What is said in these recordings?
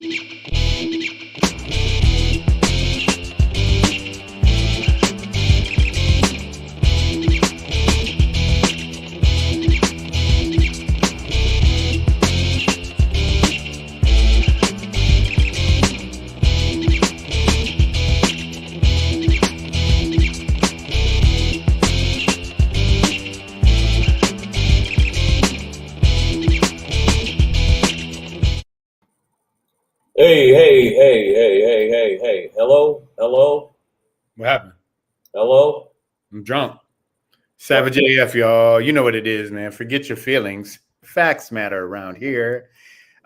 Hey. Hello. What happened? Hello. I'm drunk. What? Savage AF, y'all. You know what it is, man. Forget your feelings. Facts matter around here.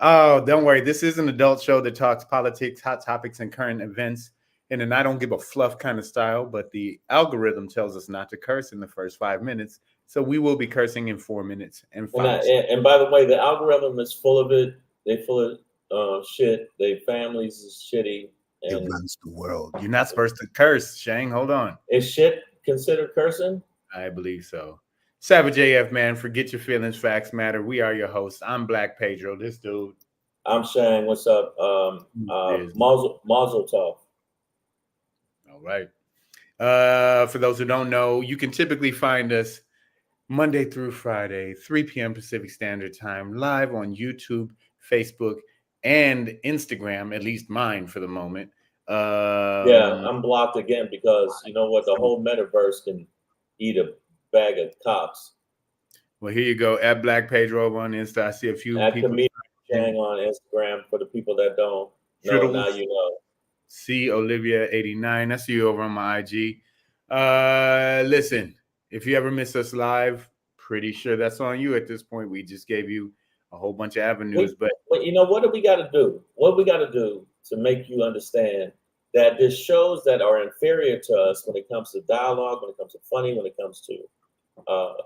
Oh, don't worry. This is an adult show that talks politics, hot topics, and current events in an I don't give a fluff kind of style, but the algorithm tells us not to curse in the first 5 minutes. So we will be cursing in 4 minutes and And, I, 5 and and by the way, the algorithm is full of it. They full of shit. Their families is shitty, It and runs the world. You're not supposed to curse, Shang. Hold on. is shit considered cursing? I believe so. Savage AF, man. Forget your feelings. Facts matter. We are your hosts. I'm Black Pedro. This dude I'm saying, what's up? is Mazel tov. all right. For those who don't know, you can typically find us Monday through Friday, 3 p.m. Pacific Standard Time, live on YouTube, Facebook, and Instagram, at least mine for the moment. Yeah, I'm blocked again because you know what? The whole metaverse can eat a bag of cops. Well, here you go. At Black Pedro on Insta. I see a few At people. comedian Chang on Instagram for the people that don't know. Now you know. See Olivia 89. I see you over on my IG. Listen, if you ever miss us live, pretty sure that's on you at this point. We just gave you a whole bunch of avenues, but You know what do we got to do? What we got to do to make you understand that there's shows that are inferior to us when it comes to dialogue, when it comes to funny, when it comes to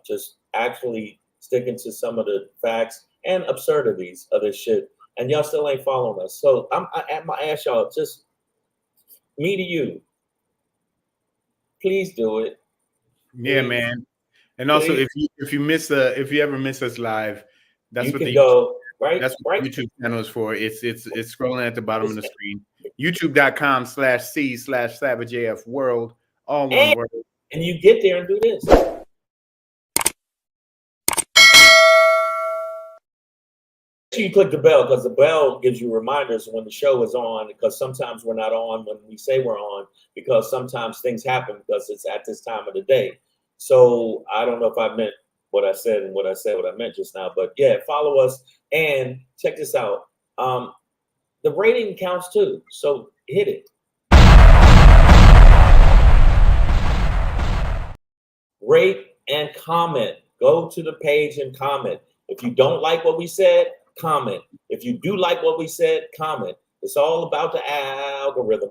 just actually sticking to some of the facts and absurdities of this shit, and y'all still ain't following us. So I ask y'all, just me to you, please do it. yeah, Please, man. And also, please. if you ever miss us live, that's You what can the go right, that's what right. the YouTube channel is for. It's scrolling at the bottom of It's, the screen. YouTube.com/C/SavageAF World, all one and word. and you get there and do this. You click the bell because the bell gives you reminders when the show is on, because sometimes we're not on when we say we're on, because sometimes things happen because it's at this time of the day. So I don't know if I meant what I said and what I meant just now, but yeah, follow us and check this out. The rating counts too, so hit it. Rate and comment. Go to the page and comment. If you don't like what we said, comment. If you do like what we said, comment. It's all about the algorithm.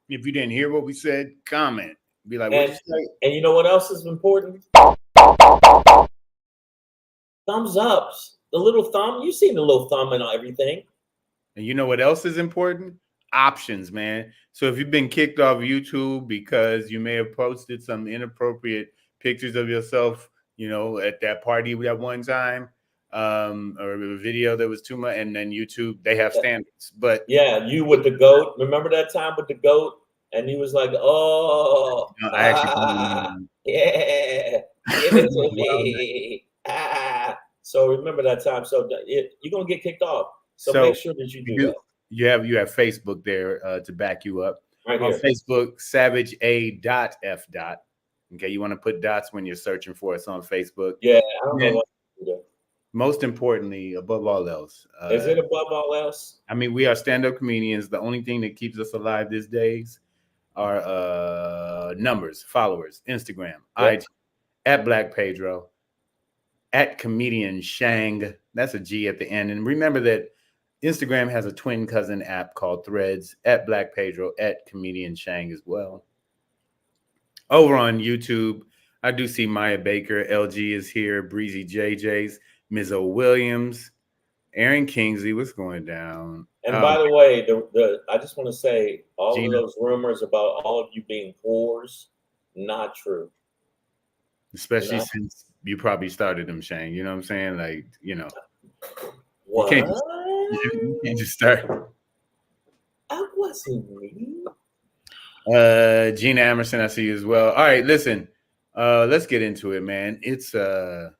If you didn't hear what we said, comment. Be like, what'd And you say? and you know what else is important? Thumbs ups. The little thumb. You've seen the little thumb and everything. And you know what else is important? Options, man. So if you've been kicked off YouTube because you may have posted some inappropriate pictures of yourself, at that party that one time, or a video that was too much, and then YouTube, they have standards. But yeah, you with the goat. Remember that time with the goat? And he was like, "Oh, I actually yeah, give it to me." So remember that time. So you're gonna get kicked off. So make so sure that you do you that you have Facebook there to back you up. right On here. Facebook, Savage A.F. Okay, you want to put dots when you're searching for us on Facebook. Yeah, I don't know what to do. Most importantly, above all else, Is it above all else? I mean, we are stand-up comedians. The only thing that keeps us alive these days are numbers, followers, Instagram, Yep. IG, at Black Pedro, at Comedian Shang. That's a G at the end. And remember that Instagram has a twin cousin app called Threads, at Black Pedro, at Comedian Shang as well. Over on YouTube, I do see Maya Baker, LG is here, Breezy JJ's, Ms. O. Williams, Aaron Kingsley, what's going down? And by the way, the I just want to say all Gina. of those rumors about all of you being whores, not true. Especially since you probably started them, Shane. You know what I'm saying? Like, What? You can't just start. wasn't me. Gina Emerson, I see you as well. All right, listen. Let's get into it, man. It's man,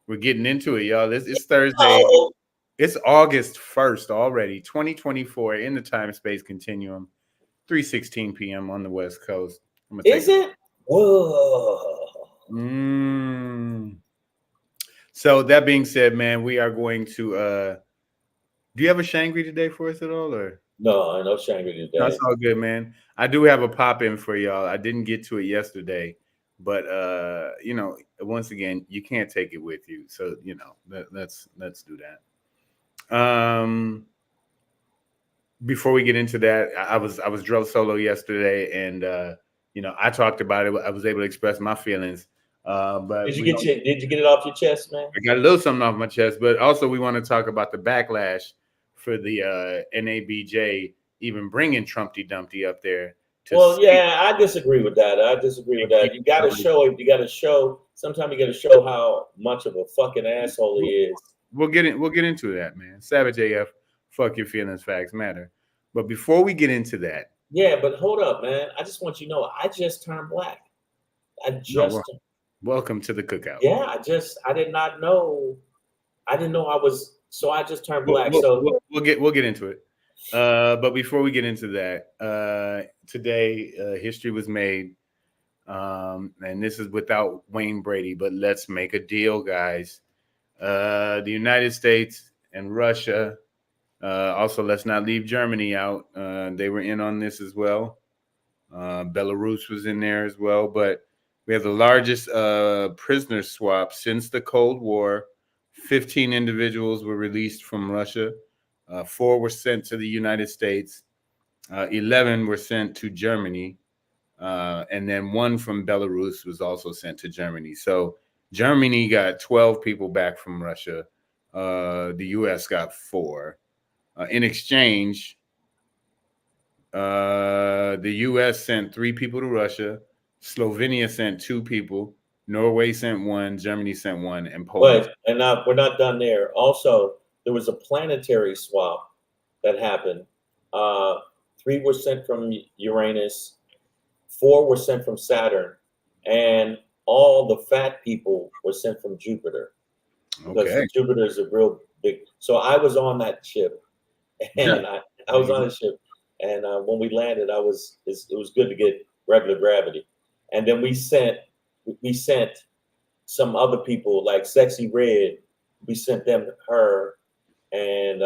we're getting into it, y'all. It's Thursday. Oh, It's August 1st already, 2024 in the time space continuum, 3:16 p.m. on the West Coast. I'm gonna is take it? Whoa. So that being said, man, we are going to do you have a Shangri today for us at all, or No, I know Shangri no, today. it's all good, man. I do have a pop in for y'all. I didn't get to it yesterday, but you know, once again, you can't take it with you. So, you know, let's do that. Before we get into that, I was drove solo yesterday, and you know, I talked about it. I was able to express my feelings. But Did you get it off your chest, man? I got a little something off my chest, but also we want to talk about the backlash for the NABJ even bringing Trumpty Dumpty up there to Well, speak. yeah, I disagree with that. You got to show it. You got to show. Sometimes you got to show how much of a fucking asshole he is. We'll get into that, man. Savage AF, fuck your feelings, facts matter. But before we get into that, Yeah, but hold up, man. I just want you to know, I just turned black. Welcome to the cookout. Yeah, I did not know. I didn't know I was. So I just turned black. We'll get into it. But before we get into that, today history was made, and this is without Wayne Brady. But let's make a deal, guys. The United States and Russia. Also, let's not leave Germany out. They were in on this as well. Belarus was in there as well. But we have the largest prisoner swap since the Cold War. 15 individuals were released from Russia. 4 were sent to the United States. 11 were sent to Germany. And then 1 from Belarus was also sent to Germany. So Germany got 12 people back from Russia. The U.S. got 4. In exchange, the U.S. sent 3 people to Russia. Slovenia sent 2 people. Norway sent 1. Germany sent 1, and Poland. And we're not done there. Also, there was a planetary swap that happened. 3 were sent from Uranus. 4 were sent from Saturn, and all the fat people were sent from Jupiter. Because Jupiter is a real big. So I was on that ship, and I was on the ship, and when we landed, it was good to get regular gravity, and then we sent some other people like Sexy Red. We sent her, and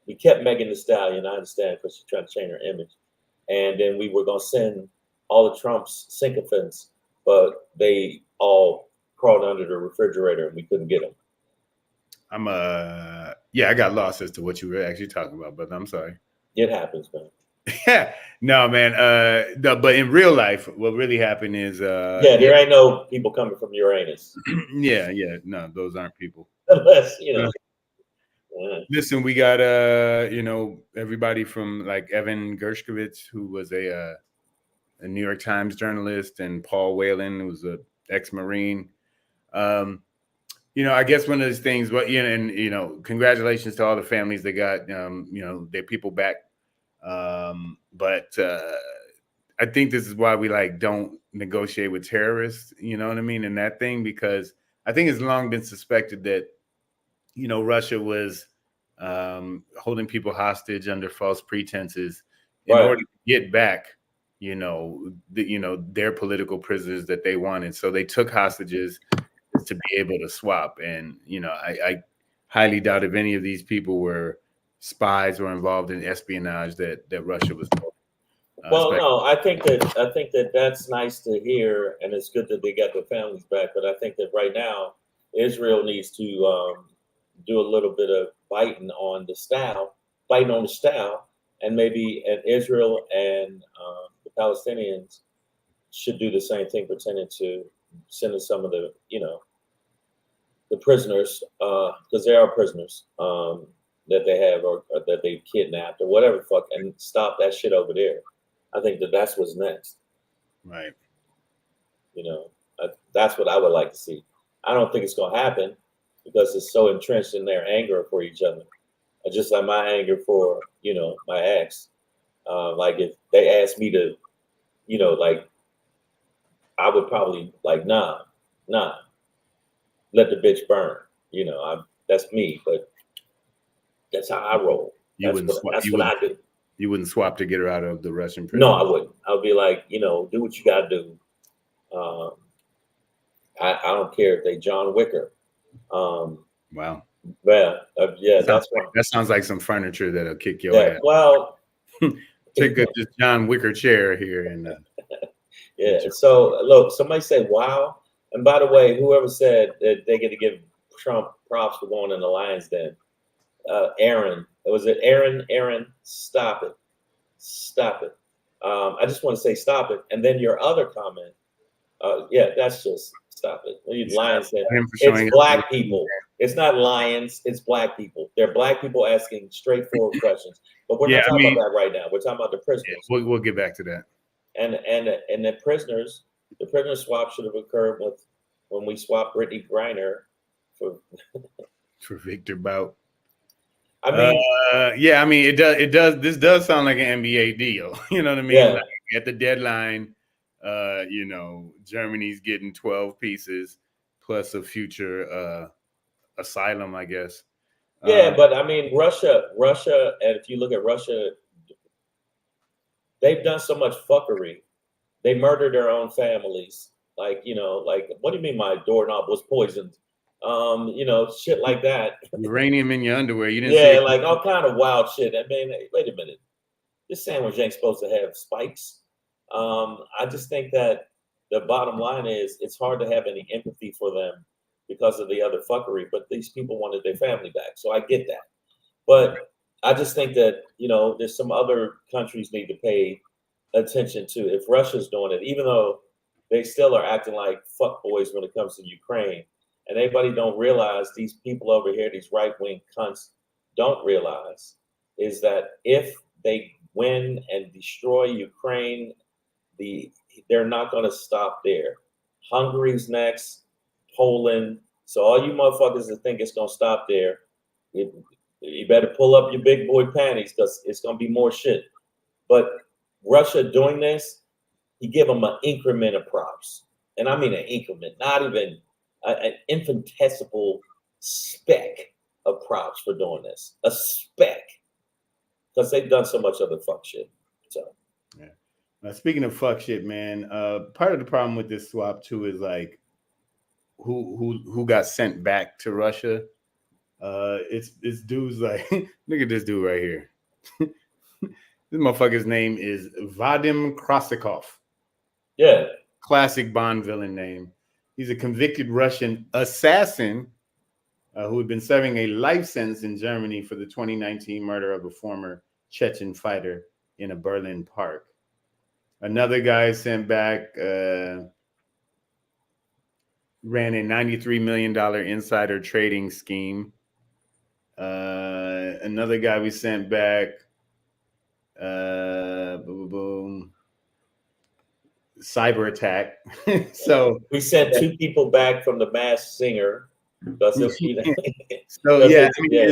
we kept Megan Thee Stallion. I understand because she's trying to change her image, and then we were gonna send all the Trump's sycophants, but they all crawled under the refrigerator and we couldn't get them. I got lost as to what you were actually talking about, but I'm sorry. It happens, man. Yeah, no, man. But in real life, what really happened is there ain't no people coming from Uranus. yeah, no, those aren't people. Unless Listen, we got everybody from like Evan Gershkovich, who was a New York Times journalist, and Paul Whelan, who was an ex-Marine. I guess one of those things, but congratulations to all the families that got their people back. But I think this is why we don't negotiate with terrorists, you know what I mean, in that thing, because I think it's long been suspected that Russia was holding people hostage under false pretenses in order to get back their political prisoners that they wanted. So they took hostages to be able to swap. And I highly doubt if any of these people were spies or involved in espionage that Russia was doing. No, I think that that's nice to hear, and it's good that they got their families back. But I think that right now Israel needs to do a little bit of biting on the style, and maybe Israel and the Palestinians should do the same thing, pretending to send some of the the prisoners, because they are prisoners that they have or that they kidnapped or whatever the fuck, and stop that shit over there. I think that's what's next. Right. That's what I would like to see. I don't think it's going to happen because it's so entrenched in their anger for each other. just like my anger for my ex. Like if they asked me to, like I would probably like nah, let the bitch burn. That's me, but that's how I roll. You wouldn't swap. That's what I do. You wouldn't swap to get her out of the Russian prison. No, I wouldn't. I would be like, do what you gotta do. I don't care if they John Wicker. Wow. Yeah, that's why. That sounds like some furniture that'll kick your ass. Well, take this John Wicker chair here and. Yeah. So look, somebody said, "Wow." And by the way, whoever said that they're going to give Trump props for going in the Lions Den, Aaron, was it Aaron? Aaron, stop it, stop it. I just want to say stop it. And then your other comment, that's just stop it. When you Lions Den, it's black people. It's not lions. It's black people. They're black people asking straightforward questions. But we're not talking about that right now. We're talking about the prisoners. Yeah, we'll get back to that. And the prisoners, the prisoner swap should have occurred when we swapped Brittany Griner for Victor Bout. I mean, I mean it does. This does sound like an NBA deal. You know what I mean? Yeah. Like at the deadline, Germany's getting 12 pieces plus a future asylum, I guess. Yeah, but I mean Russia, and if you look at Russia, they've done so much fuckery. They murdered their own families. Like, what do you mean my doorknob was poisoned? Shit like that. Uranium in your underwear. You didn't Yeah, like all kind of wild shit. I mean, wait a minute. This sandwich ain't supposed to have spikes. I just think that the bottom line is it's hard to have any empathy for them because of the other fuckery, but these people wanted their family back. So I get that. But I just think that, there's some other countries need to pay attention to if Russia's doing it, even though they still are acting like fuckboys when it comes to Ukraine. And everybody don't realize, these people over here, these right-wing cunts don't realize, is that if they win and destroy Ukraine, they're not going to stop there. Hungary's next, Poland. So all you motherfuckers that think it's going to stop there, you better pull up your big boy panties because it's going to be more shit. But Russia doing this, you give them an increment of props. And I mean an increment, not even an infinitesimal speck of props for doing this. A speck. Because they've done so much other fuck shit. So, yeah. Speaking of fuck shit, man, part of the problem with this swap too is like who got sent back to Russia. It's dudes like look at this dude right here. This motherfucker's name is Vadim Krasikov. Yeah. Classic Bond villain name. He's a convicted Russian assassin who had been serving a life sentence in Germany for the 2019 murder of a former Chechen fighter in a Berlin park. Another guy sent back ran a $93 million insider trading scheme. Another guy we sent back cyber attack. So we sent 2 people back from the Masked Singer. So it's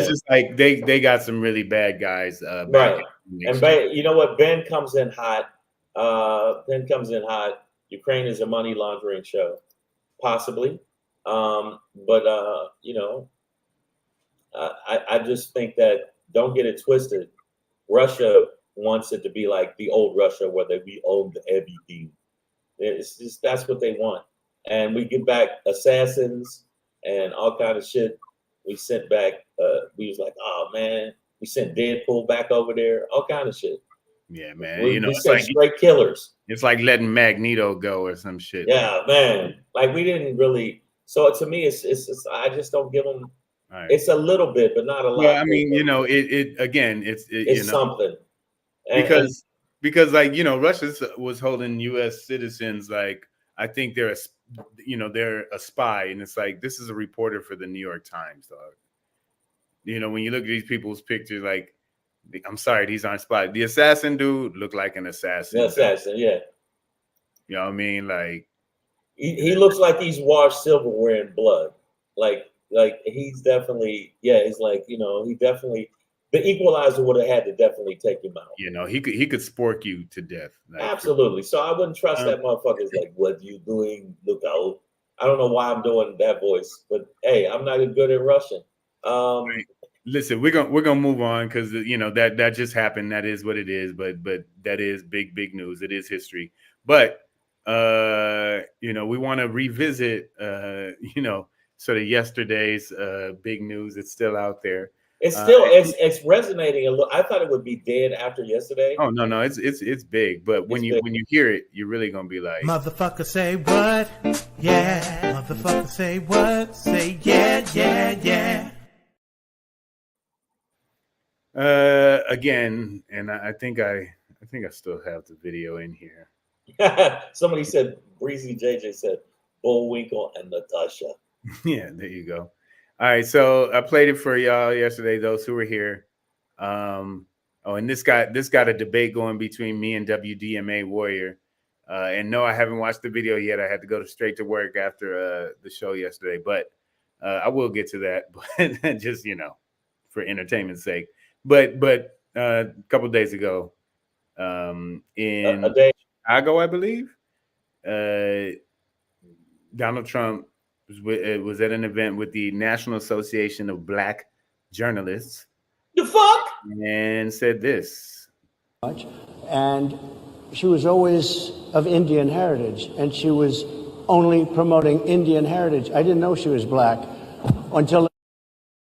just like they got some really bad guys. Right. And you know what? Ben comes in hot. Ukraine is a money laundering show, possibly. I just think that, don't get it twisted. Russia wants it to be like the old Russia where we owned everything. It's just, that's what they want. And we get back assassins and all kind of shit. We sent back, we was like, oh man, we sent Deadpool back over there, all kind of shit. Yeah, man. We it's like straight killers. It's like letting Magneto go or some shit. Yeah, man. Like we didn't really. So to me, it's I just don't give them. Right. It's a little bit, but not a lot. Well, I mean, it's something. Because like, Russia was holding U.S. citizens like, I think they're a spy, and it's like, this is a reporter for the New York Times, dog. When you look at these people's pictures, like, I'm sorry, these aren't spies. The assassin dude looked like an assassin. The assassin, yeah. You know what I mean? Like, he looks like he's washed silverware in blood. Like he's definitely, he's like, he definitely. The Equalizer would have had to definitely take him out. You know, he could spork you to death. Like, Absolutely. So I wouldn't trust that motherfucker's like, what you doing? Look out. I don't know why I'm doing that voice, but hey, I'm not good at Russian. Listen, we're gonna move on because you know that just happened. That is what it is. But that is big news. It is history. But you know, we want to revisit you know, sort of yesterday's big news. It's still out there. It's still it's resonating a little. I thought it would be dead after yesterday. Oh no, it's big. But when you hear it, you're really gonna be like, motherfucker, say what? Yeah, motherfucker, say what? Say yeah. Again, and I think I still have the video in here. Somebody said, Breezy JJ said, Bullwinkle and Natasha. Yeah, there you go. All right, so I played it for y'all yesterday, those who were here. Oh, and this got a debate going between me and WDMA Warrior. And no, I haven't watched the video yet. I had to go straight to work after the show yesterday, but I will get to that. But just, you know, for entertainment's sake. But a couple of days ago, in Chicago, I believe, Donald Trump was at an event with the National Association of Black Journalists. The fuck? And said this. And she was always of Indian heritage, and she was only promoting Indian heritage. I didn't know she was black until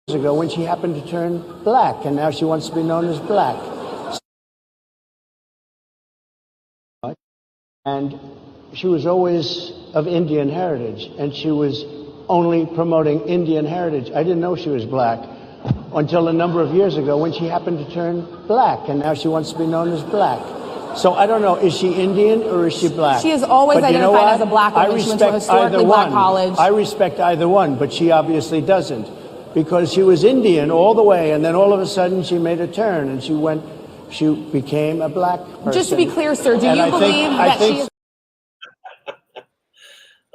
years ago when she happened to turn black, and now she wants to be known as black. And she was always of Indian heritage, and she was only promoting Indian heritage. I didn't know she was black until a number of years ago when she happened to turn black, and now she wants to be known as black. So I don't know, is she Indian or is she black? She has always identified as a black woman. She went to a historically black college. I respect either one, but she obviously doesn't, because she was Indian all the way, and then all of a sudden she made a turn, and she became a black person. Just to be clear, sir, do you believe that she is...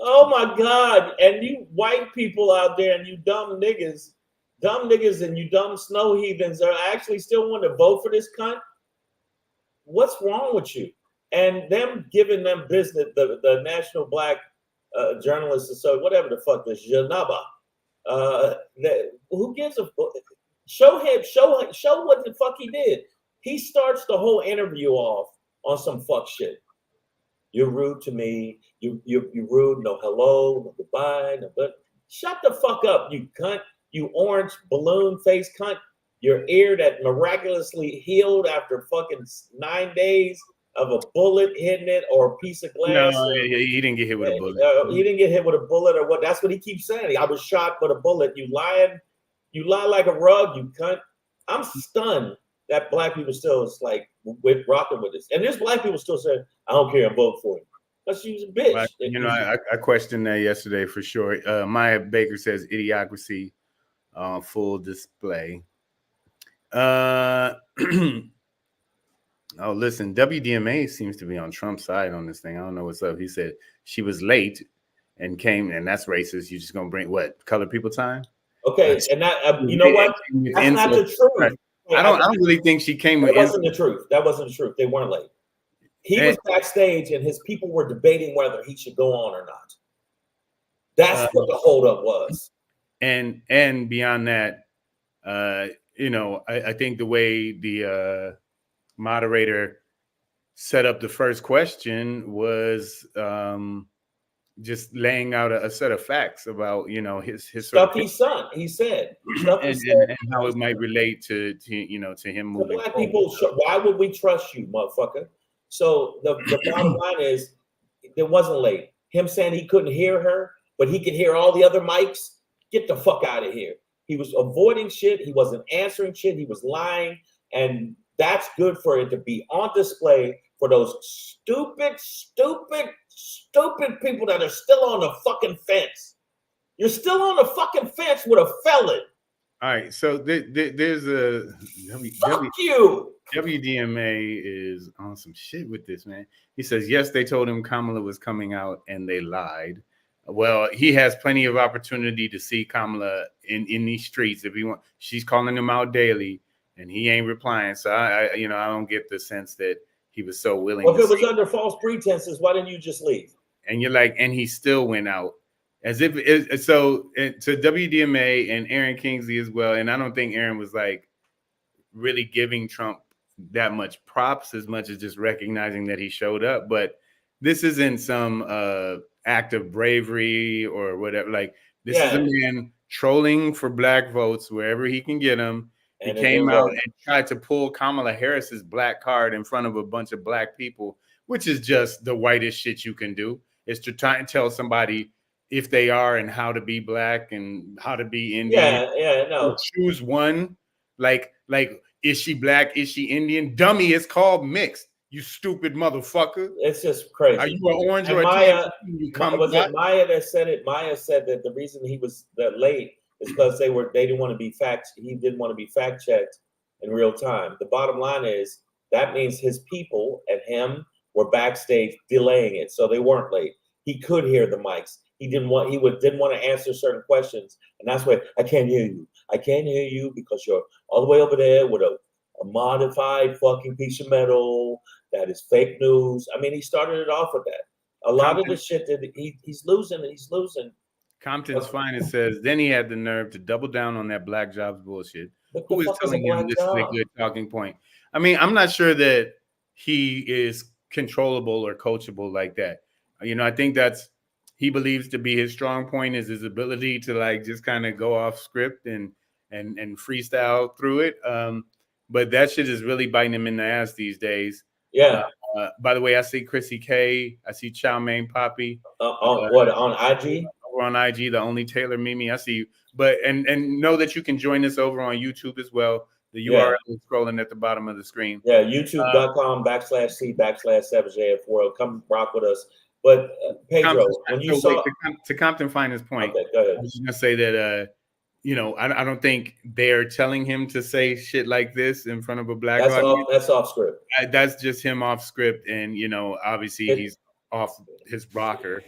Oh my God. And you white people out there and you dumb niggas and you dumb snow heathens are actually still want to vote for this cunt? What's wrong with you? And them giving them business, the National Black Journalists, so whatever the fuck this Janaba. Who gives a fuck? Show what the fuck he did. He starts the whole interview off on some fuck shit. You're rude to me. You're rude. No hello, no goodbye, no but. Shut the fuck up, you cunt. You orange balloon face cunt. Your ear that miraculously healed after fucking 9 days of a bullet hitting it or a piece of glass. No, he didn't get hit with a bullet. He didn't get hit with a bullet or what? That's what he keeps saying. I was shot with a bullet. You lying. You lie like a rug, you cunt. I'm stunned that black people still is like with rocking with this. And there's black people still saying, I don't care, vote for him. Because she's a bitch. You know, I questioned that yesterday for sure. Maya Baker says idiocracy on full display. Oh, listen, WDMA seems to be on Trump's side on this thing. I don't know what's up. He said she was late and came, and that's racist. You're just gonna bring what, colored people time? Okay, and that you know what? That's not the truth. I don't really think she came with. That wasn't the truth. That wasn't the truth. They weren't late. He was backstage, and his people were debating whether he should go on or not. That's what the holdup was. And beyond that, you know, I think the way the moderator set up the first question was just laying out a set of facts about, you know, his stuff he said and how it might relate to you know, to him moving black people. Why would we trust you, motherfucker? So the bottom line is, it wasn't late. Him saying he couldn't hear her, but he could hear all the other mics. Get the fuck out of here. He was avoiding shit. He wasn't answering shit. He was lying. And that's good for it to be on display for those stupid people that are still on the fucking fence. You're still on the fucking fence with a felon. All right. So there's a fuck you. WDMA is on some shit with this, man. He says, yes, they told him Kamala was coming out and they lied. Well, he has plenty of opportunity to see Kamala in these streets if he want. She's calling him out daily. and he ain't replying. So I don't get the sense that he was so willing. Well, if it was under false pretenses, why didn't you just leave? And you're like, and he still went out as if so to WDMA and Aaron Kingsley as well. And I don't think Aaron was like really giving Trump that much props as much as just recognizing that he showed up. But this isn't some act of bravery or whatever. Like, this is a man trolling for black votes wherever he can get them. He came out and tried to pull Kamala Harris's black card in front of a bunch of black people, which is just the whitest shit you can do, is to try and tell somebody if they are and how to be black and how to be Indian. No. Choose one. Like, is she black? Is she Indian? Dummy, it's called mixed. You stupid motherfucker. It's just crazy. Are you an orange or a Maya? tan? Was it Maya that said it? Maya said that the reason he was that late is because they didn't want to be he didn't want to be fact checked in real time. The bottom line is that means his people and him were backstage delaying it, so they weren't late. He could hear the mics. He didn't want to answer certain questions, and that's why I can't hear you. I can't hear you because you're all the way over there with a modified fucking piece of metal that is fake news. I mean, he started it off with that. A lot of the shit that he's losing. Compton's Finest says, then he had the nerve to double down on that black jobs bullshit. Who is telling him this is a good talking point? I mean, I'm not sure that he is controllable or coachable like that. I think he believes to be his strong point is his ability to like just kind of go off script and freestyle through it. But that shit is really biting him in the ass these days. Yeah. By the way, I see Chrissy K. I see Chow Mein Poppy. On IG? Over on IG, the only Taylor Mimi. I see you. But and know that you can join us over on YouTube as well. The URL is scrolling at the bottom of the screen. Yeah, youtube.com/C/7JF World. Come rock with us. But Pedro, when you saw to Compton Finest point, okay, go ahead. I was gonna say that I don't think they're telling him to say shit like this in front of a black audience. That's off script. That's just him off script, and obviously he's off his rocker.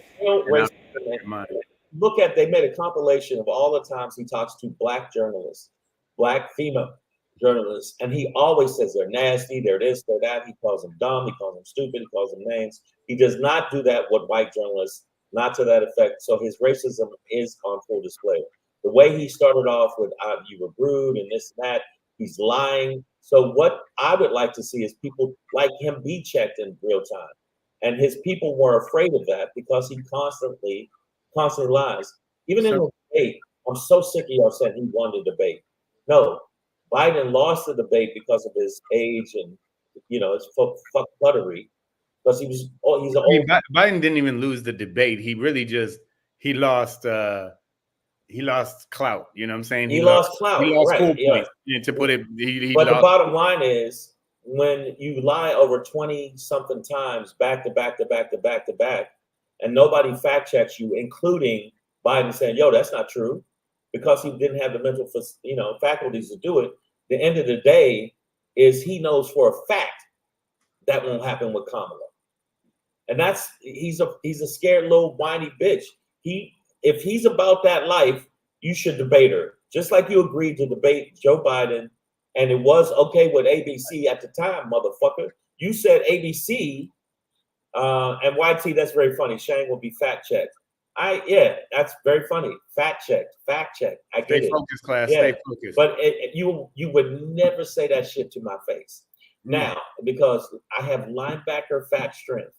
Look at, they made a compilation of all the times he talks to black journalists, black female journalists, and he always says they're nasty, they're this, they're that. He calls them dumb, he calls them stupid, he calls them names. He does not do that with white journalists, not to that effect. So his racism is on full display. The way he started off with you were rude and this and that, he's lying. So what I would like to see is people like him be checked in real time. And his people were afraid of that because he constantly lies. Even in the debate, I'm so sick of y'all saying he won the debate. No, Biden lost the debate because of his age and his fuck buttery. Because he's Biden didn't even lose the debate. He really just he lost clout. You know what I'm saying? He lost clout. He lost right, cool yeah. points. To put it, but the bottom line is when you lie over 20 something times back to back, and nobody fact checks you, including Biden saying, "Yo, that's not true," because he didn't have the mental faculties to do it. The end of the day is he knows for a fact that won't happen with Kamala. And he's a scared little whiny bitch. If he's about that life, you should debate her. Just like you agreed to debate Joe Biden, and it was okay with ABC at the time, motherfucker. You said ABC, and YT, that's very funny. Shane will be fact checked. That's very funny. Fact checked. I get stay it. Focused, class. Yeah. Stay focused. But you would never say that shit to my face. Now, because I have linebacker fat strength.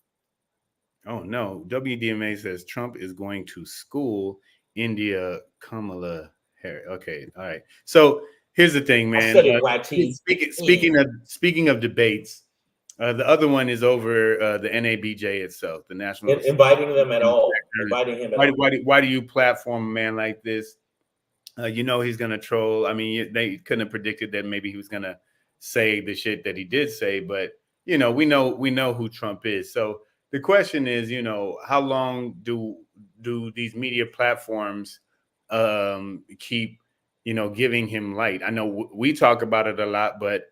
Oh no, WDMA says Trump is going to school India Kamala Harris. Okay, all right. So here's the thing, man. Speaking of debates, the other one is over the NABJ itself, the National. Inviting them at all. Inviting him. Why do you platform a man like this? He's gonna troll. I mean, they couldn't have predicted that maybe he was gonna say the shit that he did say, but we know who Trump is. So the question is, how long do these media platforms keep, giving him light? I know we talk about it a lot, but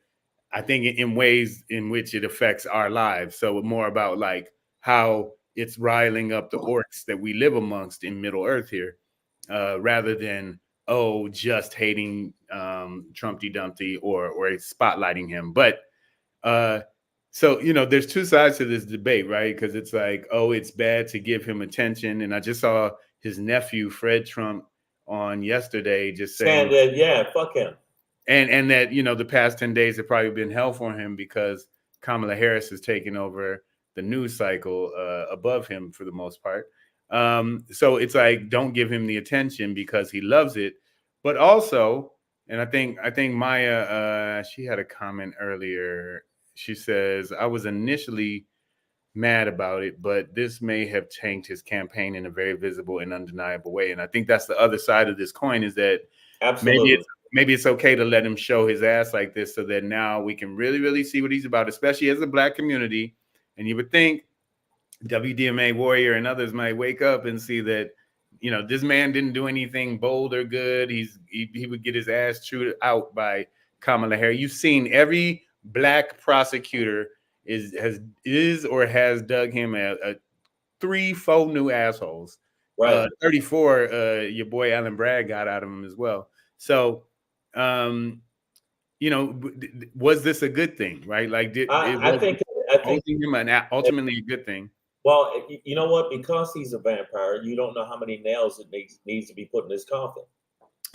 I think in ways in which it affects our lives. So more about like how it's riling up the orcs that we live amongst in Middle Earth here, rather than just hating Trumpty Dumpty or spotlighting him. But so, there's two sides to this debate, right? Because it's like, oh, it's bad to give him attention. And I just saw his nephew, Fred Trump, on yesterday just saying that, yeah, fuck him. And that, the past 10 days have probably been hell for him because Kamala Harris has taken over the news cycle above him for the most part. So it's like, don't give him the attention because he loves it. But also, and I think Maya, she had a comment earlier. She says, I was initially mad about it, but this may have tanked his campaign in a very visible and undeniable way. And I think that's the other side of this coin, is that maybe it's okay to let him show his ass like this so that now we can really, really see what he's about, especially as a Black community. And you would think WDMA Warrior and others might wake up and see that, this man didn't do anything bold or good. He would get his ass chewed out by Kamala Harris. You've seen every Black prosecutor is or has dug him a 3-4 new assholes. Right. 34, your boy Alan Bragg got out of him as well. So, was this a good thing, right? Like, I think him ultimately a good thing. Well, you know what? Because he's a vampire, you don't know how many nails it needs to be put in his coffin.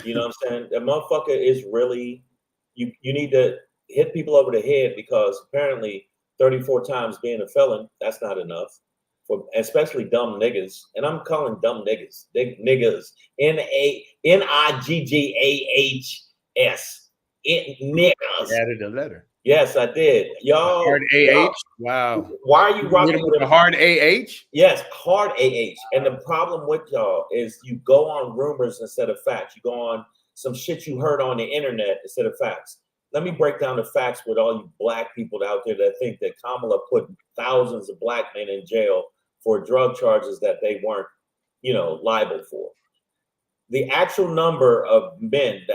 You know what I'm saying? The motherfucker is really, you need to hit people over the head, because apparently 34 times being a felon, that's not enough. For especially dumb niggas. And I'm calling dumb niggas. Niggas. N-A-G-G-A-H-S. Niggas. Added a letter. Yes, I did. Y'all. Hard A-H? Wow. Why are you rocking with a hard A-H? Yes, hard A-H. And the problem with y'all is you go on rumors instead of facts. You go on some shit you heard on the internet instead of facts. Let me break down the facts with all you Black people out there that think that Kamala put thousands of Black men in jail for drug charges that they weren't, liable for. The actual number of men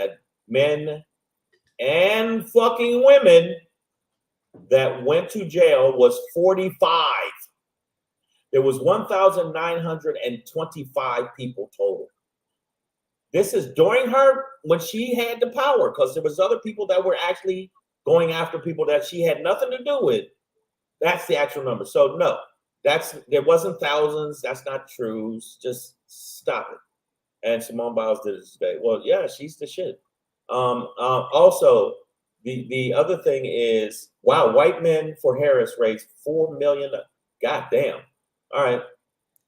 and fucking women that went to jail was 45. There was 1,925 people total. This is during her, when she had the power, because there was other people that were actually going after people that she had nothing to do with. That's the actual number. So no, there wasn't thousands. That's not true. Just stop it. And Simone Biles did it today. Well, yeah, she's the shit. Also, the other thing is, wow, white men for Harris raised $4 million. God damn. All right.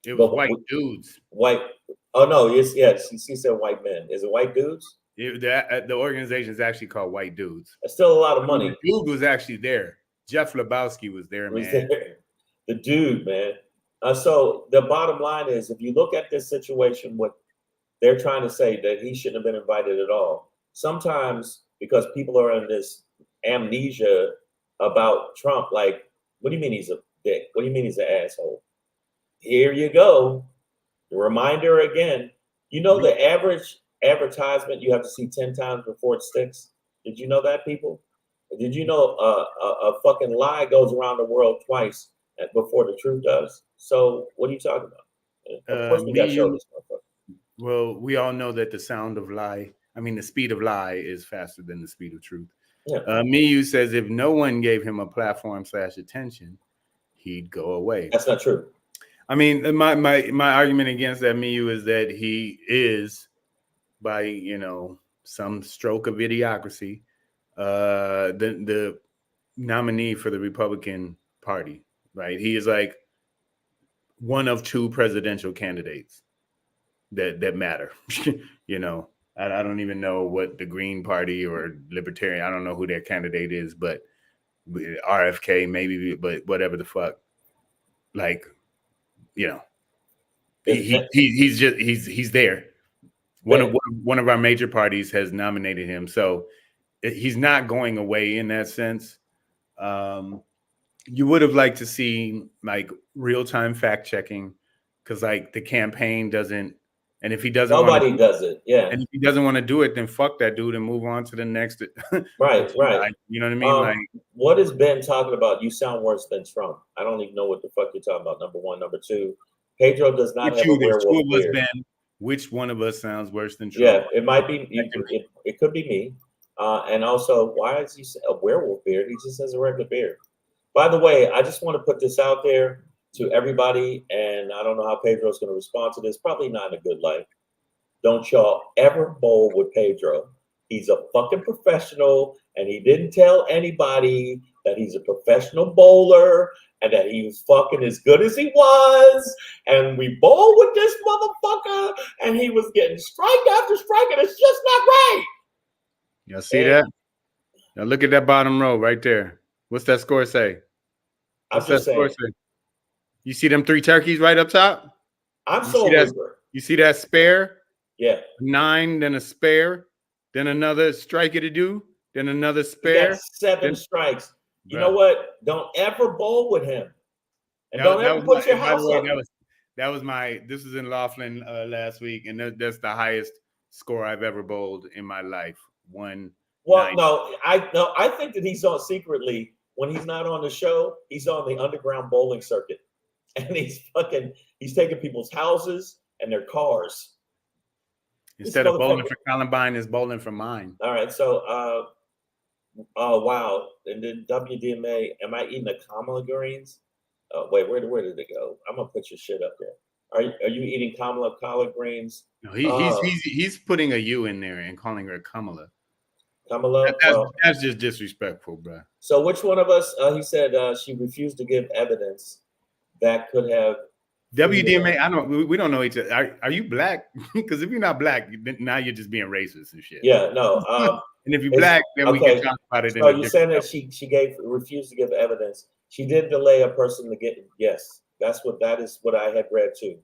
It was white dudes. White. Oh no, yes. She said white men. Is it white dudes? The organization is actually called White Dudes. That's still a lot of money. The dude was actually there. Jeff Lebowski was there, man. The dude, man. So the bottom line is, if you look at this situation, what they're trying to say, that he shouldn't have been invited at all. Sometimes, because people are in this amnesia about Trump, like, what do you mean he's a dick? What do you mean he's an asshole? Here you go. The reminder again. The average advertisement you have to see 10 times before it sticks. Did you know that, people? Did you know a fucking lie goes around the world twice before the truth does? So what are you talking about? Of course we got to show this motherfucker. Well, we all know that the speed of lie is faster than the speed of truth. Yeah. Miyu says if no one gave him a platform / attention, he'd go away. That's not true. I mean, my argument against that, Miyu, is that he is, by some stroke of idiocracy, the nominee for the Republican Party, right? He is like one of 2 presidential candidates that matter. I don't even know what the Green Party or Libertarian, I don't know who their candidate is, but RFK maybe, but whatever the fuck, like, he's there. One of our major parties has nominated him, so he's not going away in that sense. You would have liked to see like real-time fact checking, because like the campaign doesn't, and if he doesn't, nobody does it. Yeah, and if he doesn't want to do it, then fuck that dude and move on to the next. Right. You know what I mean? Like, what has Ben talking about? You sound worse than Trump. I don't even know what the fuck you're talking about. Number one, number two, Pedro does not have a werewolf beard. Which one of us sounds worse than Trump? Yeah, it might be. It could be me. And also, why is he a werewolf beard? He just has a regular beard. By the way, I just want to put this out there to everybody, and I don't know how Pedro's going to respond to this. Probably not in a good light. Don't y'all ever bowl with Pedro. He's a fucking professional, and he didn't tell anybody that he's a professional bowler and that he was fucking as good as he was. And we bowled with this motherfucker, and he was getting strike after strike, and it's just not right. Y'all see that? Now look at that bottom row right there. What's that score say? What's that score say? You see them 3 turkeys right up top? I'm so Reaper. You see that spare? Yeah. 9, then a spare, then another strike to do, then another spare. 7 strikes. You know what? Don't ever bowl with him. And don't ever put your house up. This was in Laughlin last week, and that's the highest score I've ever bowled in my life. 1. Well, no, I think that he's on secretly when he's not on the show, he's on the underground bowling circuit. And he's taking people's houses and their cars. Instead of bowling for Columbine, is bowling for mine. All right, so oh wow. And then WDMA, am I eating the Kamala greens? Wait, where did it go? I'm gonna put your shit up there. Are you eating Kamala collard greens? No, he's putting a U in there and calling her Kamala. Kamala. That's just disrespectful, bro. So which one of us? He said she refused to give evidence that could have. WDMA. I don't. We don't know each other. Are you black? Because if you're not black, now you're just being racist and shit. Yeah. No. And if you're black, then we can talk about it. So you're saying that she refused to give evidence. She did delay a person to get. Yes, that is what I had read too.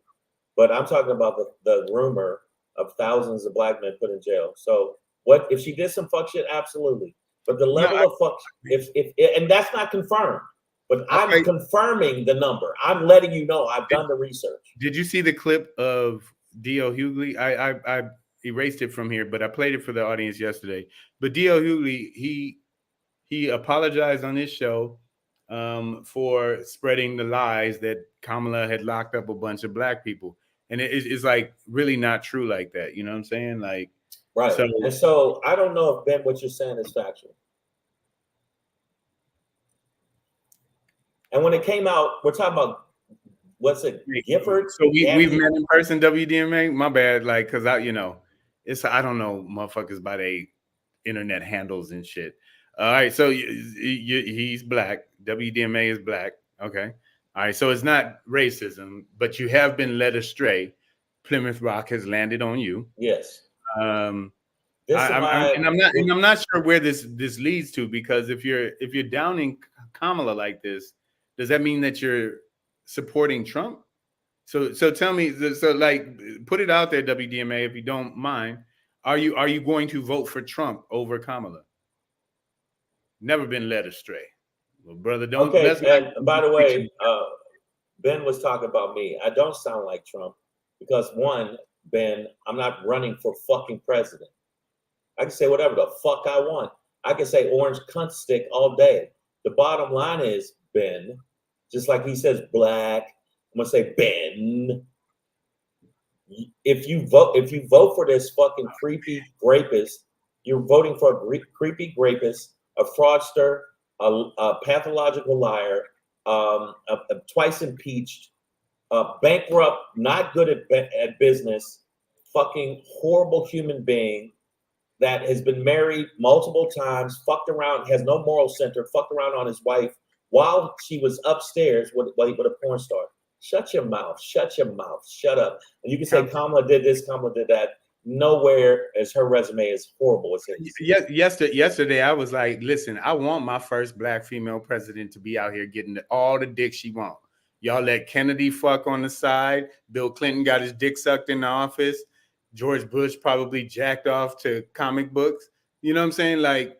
But I'm talking about the rumor of thousands of black men put in jail. So what if she did some fuck shit? Absolutely. But the level of fuck, if and that's not confirmed. But I'm confirming the number. I'm letting you know I've done the research. Did you see the clip of D.L. Hughley? I erased it from here, but I played it for the audience yesterday. But D.L. Hughley, he apologized on his show for spreading the lies that Kamala had locked up a bunch of black people. And it's like really not true like that. You know what I'm saying? Like, right. So I don't know if, Ben, what you're saying is factual. And when it came out, we're talking about, what's it, Gifford? So we've met in person, WDMA? My bad, like, because I don't know motherfuckers by their internet handles and shit. All right, so he's black. WDMA is black. Okay. All right, so it's not racism, but you have been led astray. Plymouth Rock has landed on you. Yes. I'm not sure where this leads to, because if you're downing Kamala like this, does that mean that you're supporting Trump? So tell me, like, put it out there, WDMA, if you don't mind. Are you going to vote for Trump over Kamala? Never been led astray. Well, brother, don't. Okay, and by the way, Ben was talking about me. I don't sound like Trump because, one, Ben, I'm not running for fucking president. I can say whatever the fuck I want. I can say orange cunt stick all day. The bottom line is, Ben, just like he says black, I'm gonna say Ben. If you vote for this fucking creepy rapist, you're voting for a creepy rapist, a fraudster, a pathological liar, a twice impeached, bankrupt, not good at business, fucking horrible human being that has been married multiple times, fucked around, has no moral center, fucked around on his wife while she was upstairs with a porn star. Shut your mouth. Shut your mouth. Shut up. And you can say Kamala did this, Kamala did that. Nowhere is her resume as horrible as his. Yesterday, I was like, listen, I want my first black female president to be out here getting all the dick she wants. Y'all let Kennedy fuck on the side. Bill Clinton got his dick sucked in the office. George Bush probably jacked off to comic books. You know what I'm saying? Like,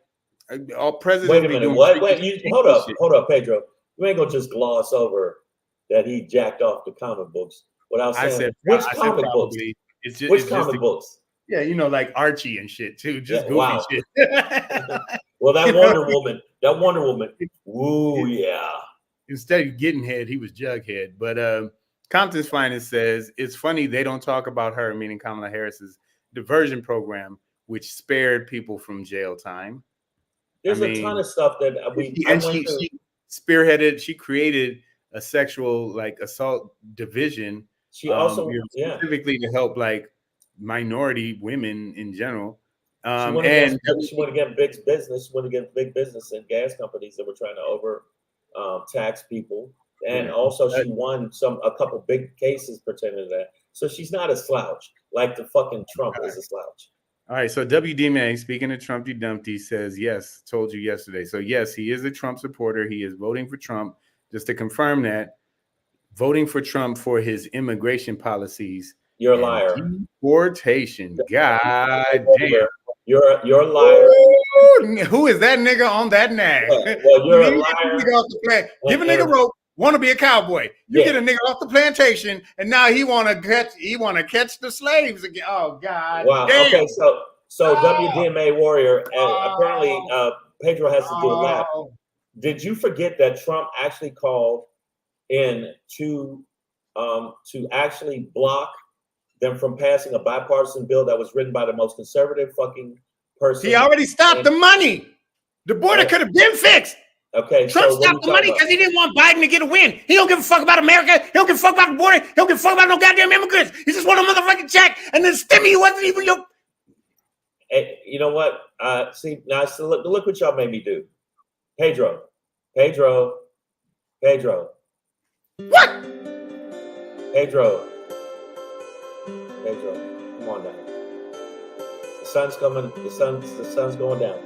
all presidents. Wait a minute. What? Wait, hold up, Pedro. You ain't gonna just gloss over that he jacked off the comic books without saying which comic books. Which comic books? Yeah, like Archie and shit too. Just goofy shit. Well, that Wonder Woman. Woo, yeah. Instead of getting head, he was Jughead. But Compton's Finest says it's funny they don't talk about her, meaning Kamala Harris's diversion program, which spared people from jail time. There's a ton of stuff that she spearheaded. She created a sexual like assault division. She also specifically to help like minority women in general. She went against big business. She went against big business and gas companies that were trying to over tax people, and also she won a couple big cases pertaining to that. So she's not a slouch like the fucking Trump is a slouch. All right, so WDMA, speaking of Trumpy Dumpty, says, yes, told you yesterday. So, yes, he is a Trump supporter. He is voting for Trump. Just to confirm that, voting for Trump for his immigration policies. You're a liar. Deportation. God damn. You're a liar. Ooh, who is that nigga on that nag? Well, you're a liar. Give a nigga rope. Want to be a cowboy? You get a nigga off the plantation, and now he want to catch the slaves again. Oh God! Wow. Damn. Okay, so WDMA warrior, apparently Pedro has to do a lap. Did you forget that Trump actually called in to actually block them from passing a bipartisan bill that was written by the most conservative fucking person? He already stopped the money. The border could have been fixed. Okay, Trump stopped the money because he didn't want Biden to get a win. He don't give a fuck about America. He don't give a fuck about the border. He don't give a fuck about no goddamn immigrants. He just want a motherfucking check. And then Stimmy wasn't even your. Hey, you know what? See now, so look what y'all made me do. Pedro. What? Pedro, come on down. The sun's coming. The sun's going down.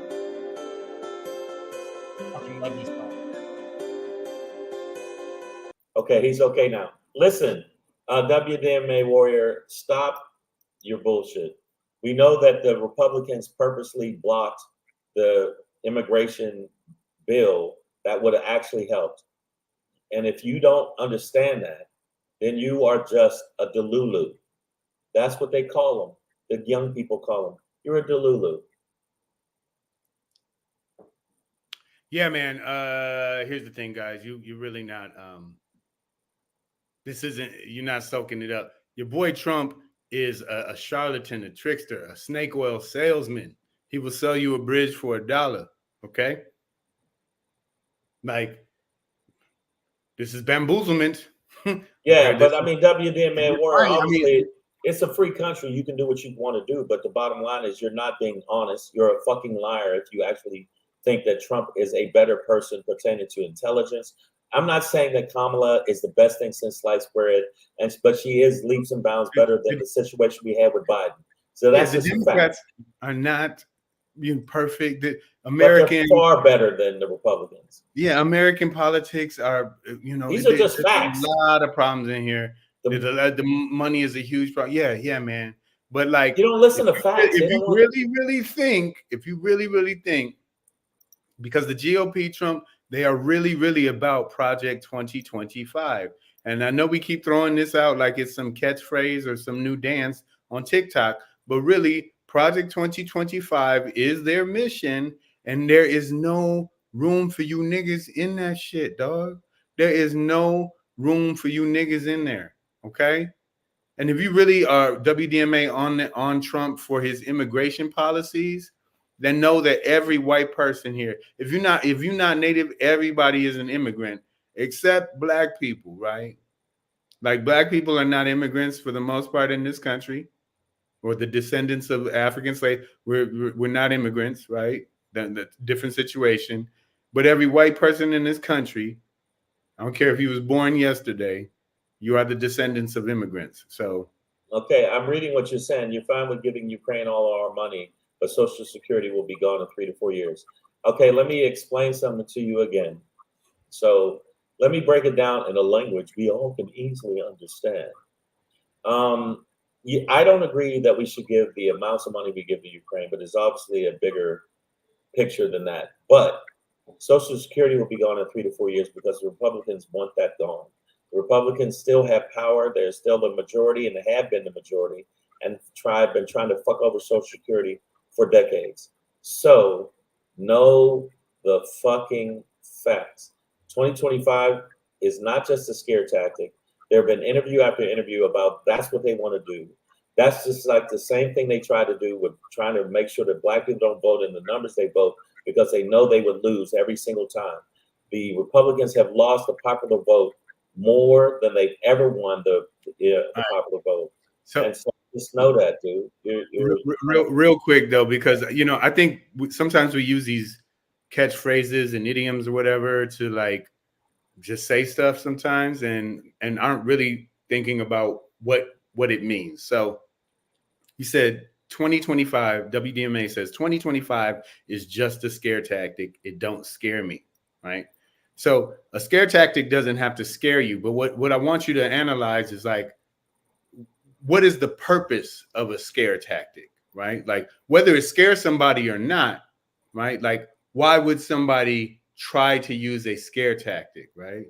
Okay, he's okay now. Listen, WDMA warrior, stop your bullshit. We know that the Republicans purposely blocked the immigration bill that would have actually helped. And if you don't understand that, then you are just a delulu. That's what they call them. The young people call them. You're a delulu. Yeah, man. Here's the thing, guys. You're really not. You're not soaking it up. Your boy Trump is a charlatan, a trickster, a snake oil salesman. He will sell you a bridge for $1. Okay. Like, this is bamboozlement. Yeah, but I mean, WDMA warrior, obviously, it's a free country. You can do what you want to do. But the bottom line is you're not being honest. You're a fucking liar if you actually think that Trump is a better person pertaining to intelligence. I'm not saying that Kamala is the best thing since sliced bread, but she is leaps and bounds better than the situation we had with Biden. So that's the just Democrats are not being perfect. American far better than the Republicans. Yeah, American politics are, these are just facts. A lot of problems in here. The money is a huge problem. Yeah, man. But like, you don't listen to facts. If you really think, because the GOP, Trump, they are really about Project 2025. And I know we keep throwing this out like it's some catchphrase or some new dance on TikTok, but really, Project 2025 is their mission, and there is no room for you niggas in that shit, dog. There is no room for you niggas in there, okay? And if you really are WDMA on Trump for his immigration policies, then know that every white person here, if you're not Native, everybody is an immigrant, except Black people, right? Like, Black people are not immigrants for the most part in this country, or the descendants of African slaves. We're not immigrants, right? That's a different situation. But every white person in this country, I don't care if he was born yesterday, you are the descendants of immigrants. So, okay, I'm reading what you're saying. You're fine with giving Ukraine all our money, but Social Security will be gone in 3 to 4 years. Okay, let me explain something to you again. So let me break it down in a language we all can easily understand. I don't agree that we should give the amounts of money we give to Ukraine, but there's obviously a bigger picture than that. But Social Security will be gone in 3 to 4 years because the Republicans want that gone. The Republicans still have power. They're still the majority, and they have been the majority, and been trying to fuck over Social Security for decades. So know the fucking facts. 2025 is not just a scare tactic. There have been interview after interview about that's what they want to do. That's just like the same thing they try to do with trying to make sure that black people don't vote in the numbers they vote because they know they would lose every single time. The Republicans have lost the popular vote more than they've ever won the popular vote. So, and so just know that, dude. Real quick though, because I think sometimes we use these catchphrases and idioms or whatever to like just say stuff sometimes and aren't really thinking about what it means. So you said 2025, WDMA says 2025 is just a scare tactic. It don't scare me, right? So a scare tactic doesn't have to scare you, but what I want you to analyze is like, what is the purpose of a scare tactic, right? Like whether it scares somebody or not, right? Like why would somebody try to use a scare tactic, right?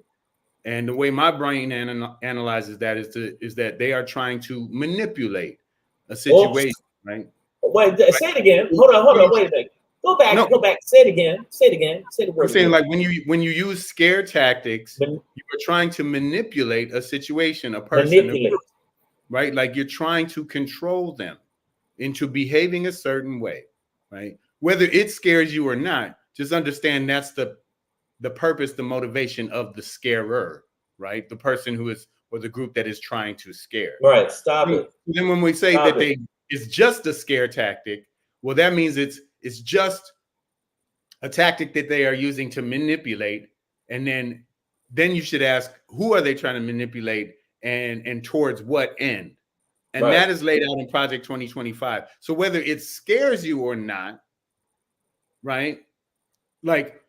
And the way my brain analyzes that is that they are trying to manipulate a situation, right? Wait, say it again. Hold on. Wait a minute. Go back. Say it again. Say the word. I'm saying like when you use scare tactics, you are trying to manipulate a situation, a person, right? Like you're trying to control them into behaving a certain way, right? Whether it scares you or not, just understand that's the purpose, the motivation of the scarer, right? The person who is, or the group that is trying to scare. Right. Stop it. Then when we say it's just a scare tactic, well, that means it's just a tactic that they are using to manipulate. And then you should ask, who are they trying to manipulate and towards what end? And that is laid out in Project 2025. So whether it scares you or not, right? Like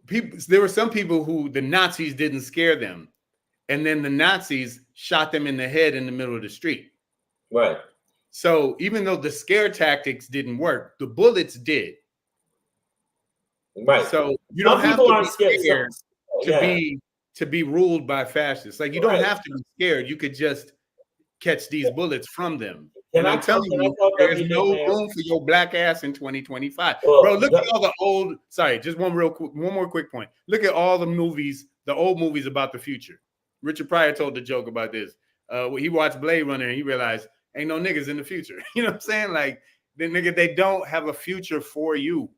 there were some people who the Nazis didn't scare them. And then the Nazis shot them in the head in the middle of the street. Right. So even though the scare tactics didn't work, the bullets did. Right. So you don't have to be scared to be ruled by fascists. Like you don't have to be scared. You could just catch these bullets from them. And I'm telling you, there's no room for your black ass in 2025. Bro, look at all the old, just one more quick point. Look at all the movies, the old movies about the future. Richard Pryor told the joke about this. He watched Blade Runner and he realized ain't no niggas in the future. You know what I'm saying? Like, they don't have a future for you.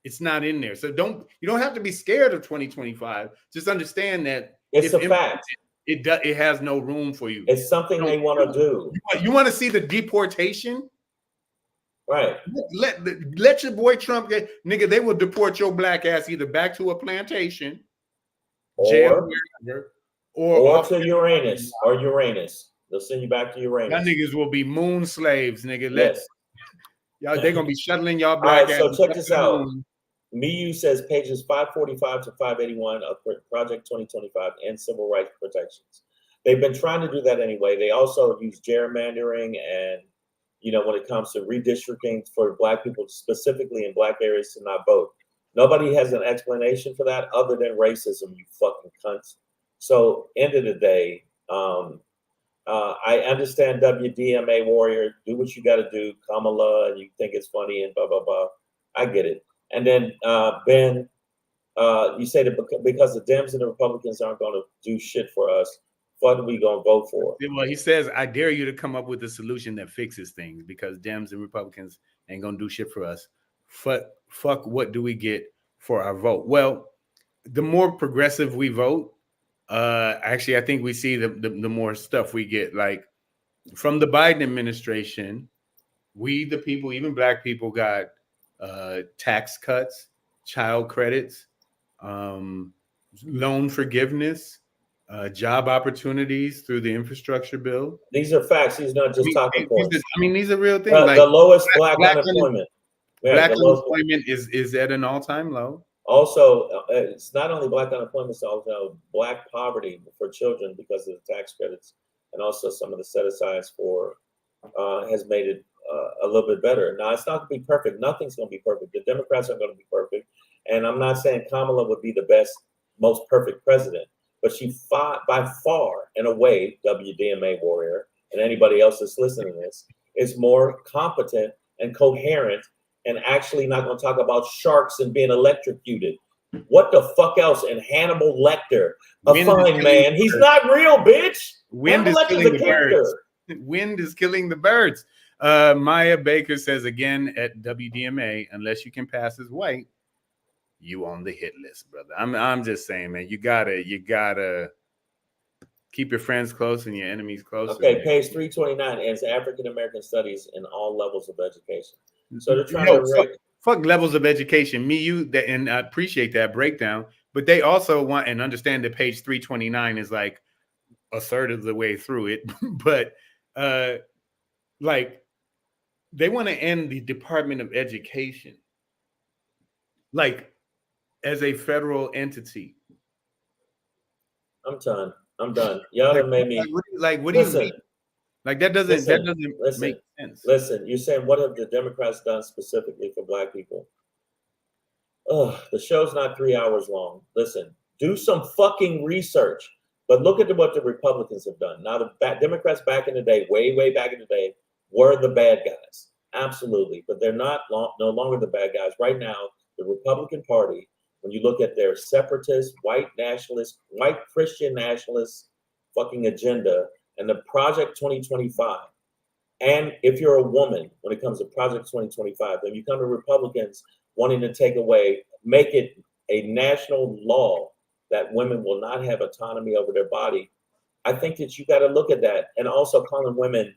It's not in there. So you don't have to be scared of 2025. Just understand that it's a fact. It has no room for you. It's something they want to do. You want to see the deportation? Right. Let your boy Trump get, nigga, they will deport your black ass either back to a plantation, jail, wherever, or to Uranus. They'll send you back to Uranus. Y'all niggas will be moon slaves, nigga. Yes. Y'all, they're gonna be shuttling y'all black ass. So check this out. MIU says pages 545 to 581 of Project 2025 and civil rights protections. They've been trying to do that anyway. They also use gerrymandering and, when it comes to redistricting for black people, specifically in black areas, to not vote. Nobody has an explanation for that other than racism, you fucking cunts. So end of the day, I understand WDMA warrior, do what you got to do, Kamala, and you think it's funny and blah, blah, blah. I get it. And then, Ben, you say that because the Dems and the Republicans aren't going to do shit for us, what are we going to vote for? Well, he says, I dare you to come up with a solution that fixes things because Dems and Republicans ain't going to do shit for us. Fuck, what do we get for our vote? Well, the more progressive we vote, actually, I think we see the more stuff we get. Like from the Biden administration, we, the people, even black people, got tax cuts, child credits, loan forgiveness, job opportunities through the infrastructure bill. These are facts. These are not just talking points. These are real things. Like the lowest black unemployment. Black unemployment is at an all-time low. Also, it's not only black unemployment, it's also black poverty for children because of the tax credits, and also some of the set-asides for has made it a little bit better. Now, it's not going to be perfect. Nothing's going to be perfect. The Democrats aren't going to be perfect. And I'm not saying Kamala would be the best, most perfect president, but she fought by far, in a way, WDMA warrior, and anybody else that's listening to this, is more competent and coherent and actually not going to talk about sharks and being electrocuted. What the fuck else? And Hannibal Lecter, a fine man. He's not real, bitch. Wind is Pamela is killing a the birds. character. Wind is killing the birds. Maya Baker says again at WDMA, unless you can pass as white, you on the hit list, brother. I'm just saying, man, you gotta keep your friends close and your enemies closer. Okay, man. page 329 ends African American studies in all levels of education. So they're trying to fuck levels of education. Me, you, and I appreciate that breakdown, but they also want and understand that page 329 is like a third of the way through it, but like they want to end the Department of Education, like as a federal entity. I'm done. Y'all have made me what do you mean? Like that doesn't make sense. Listen, you're saying what have the Democrats done specifically for Black people? Oh, the show's not 3 hours long. Listen, do some fucking research. But look at what the Republicans have done. Now, the Democrats back in the day, way back in the day, were the bad guys. Absolutely. But they're no longer the bad guys. Right now, the Republican Party, when you look at their separatist, white nationalist, white Christian nationalist fucking agenda and the Project 2025, and if you're a woman, when it comes to Project 2025, then you come to Republicans wanting to make it a national law that women will not have autonomy over their body. I think that you got to look at that, and also calling women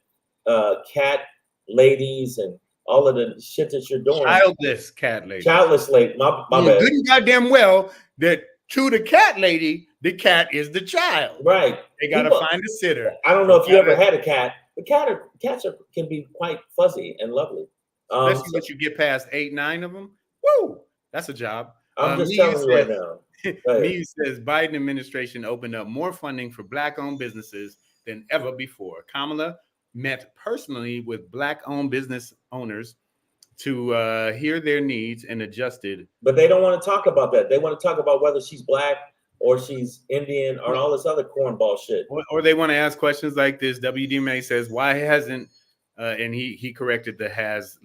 cat ladies and all of the shit that you're doing. Childless cat lady. Childless lady. My bad. Good and goddamn well that to the cat lady, the cat is the child. Right. They got to find a sitter. I don't know if you ever had a cat. But cats can be quite fuzzy and lovely. Especially once you get past 8, 9 of them. Woo! That's a job. I'm just telling you right now. Me says Biden administration opened up more funding for Black-owned businesses than ever before. Kamala met personally with Black-owned business owners to hear their needs and adjusted. But they don't want to talk about that. They want to talk about whether she's Black or she's Indian or all this other cornball shit. Or they want to ask questions like this. WDMA says, why hasn't, and he corrected the has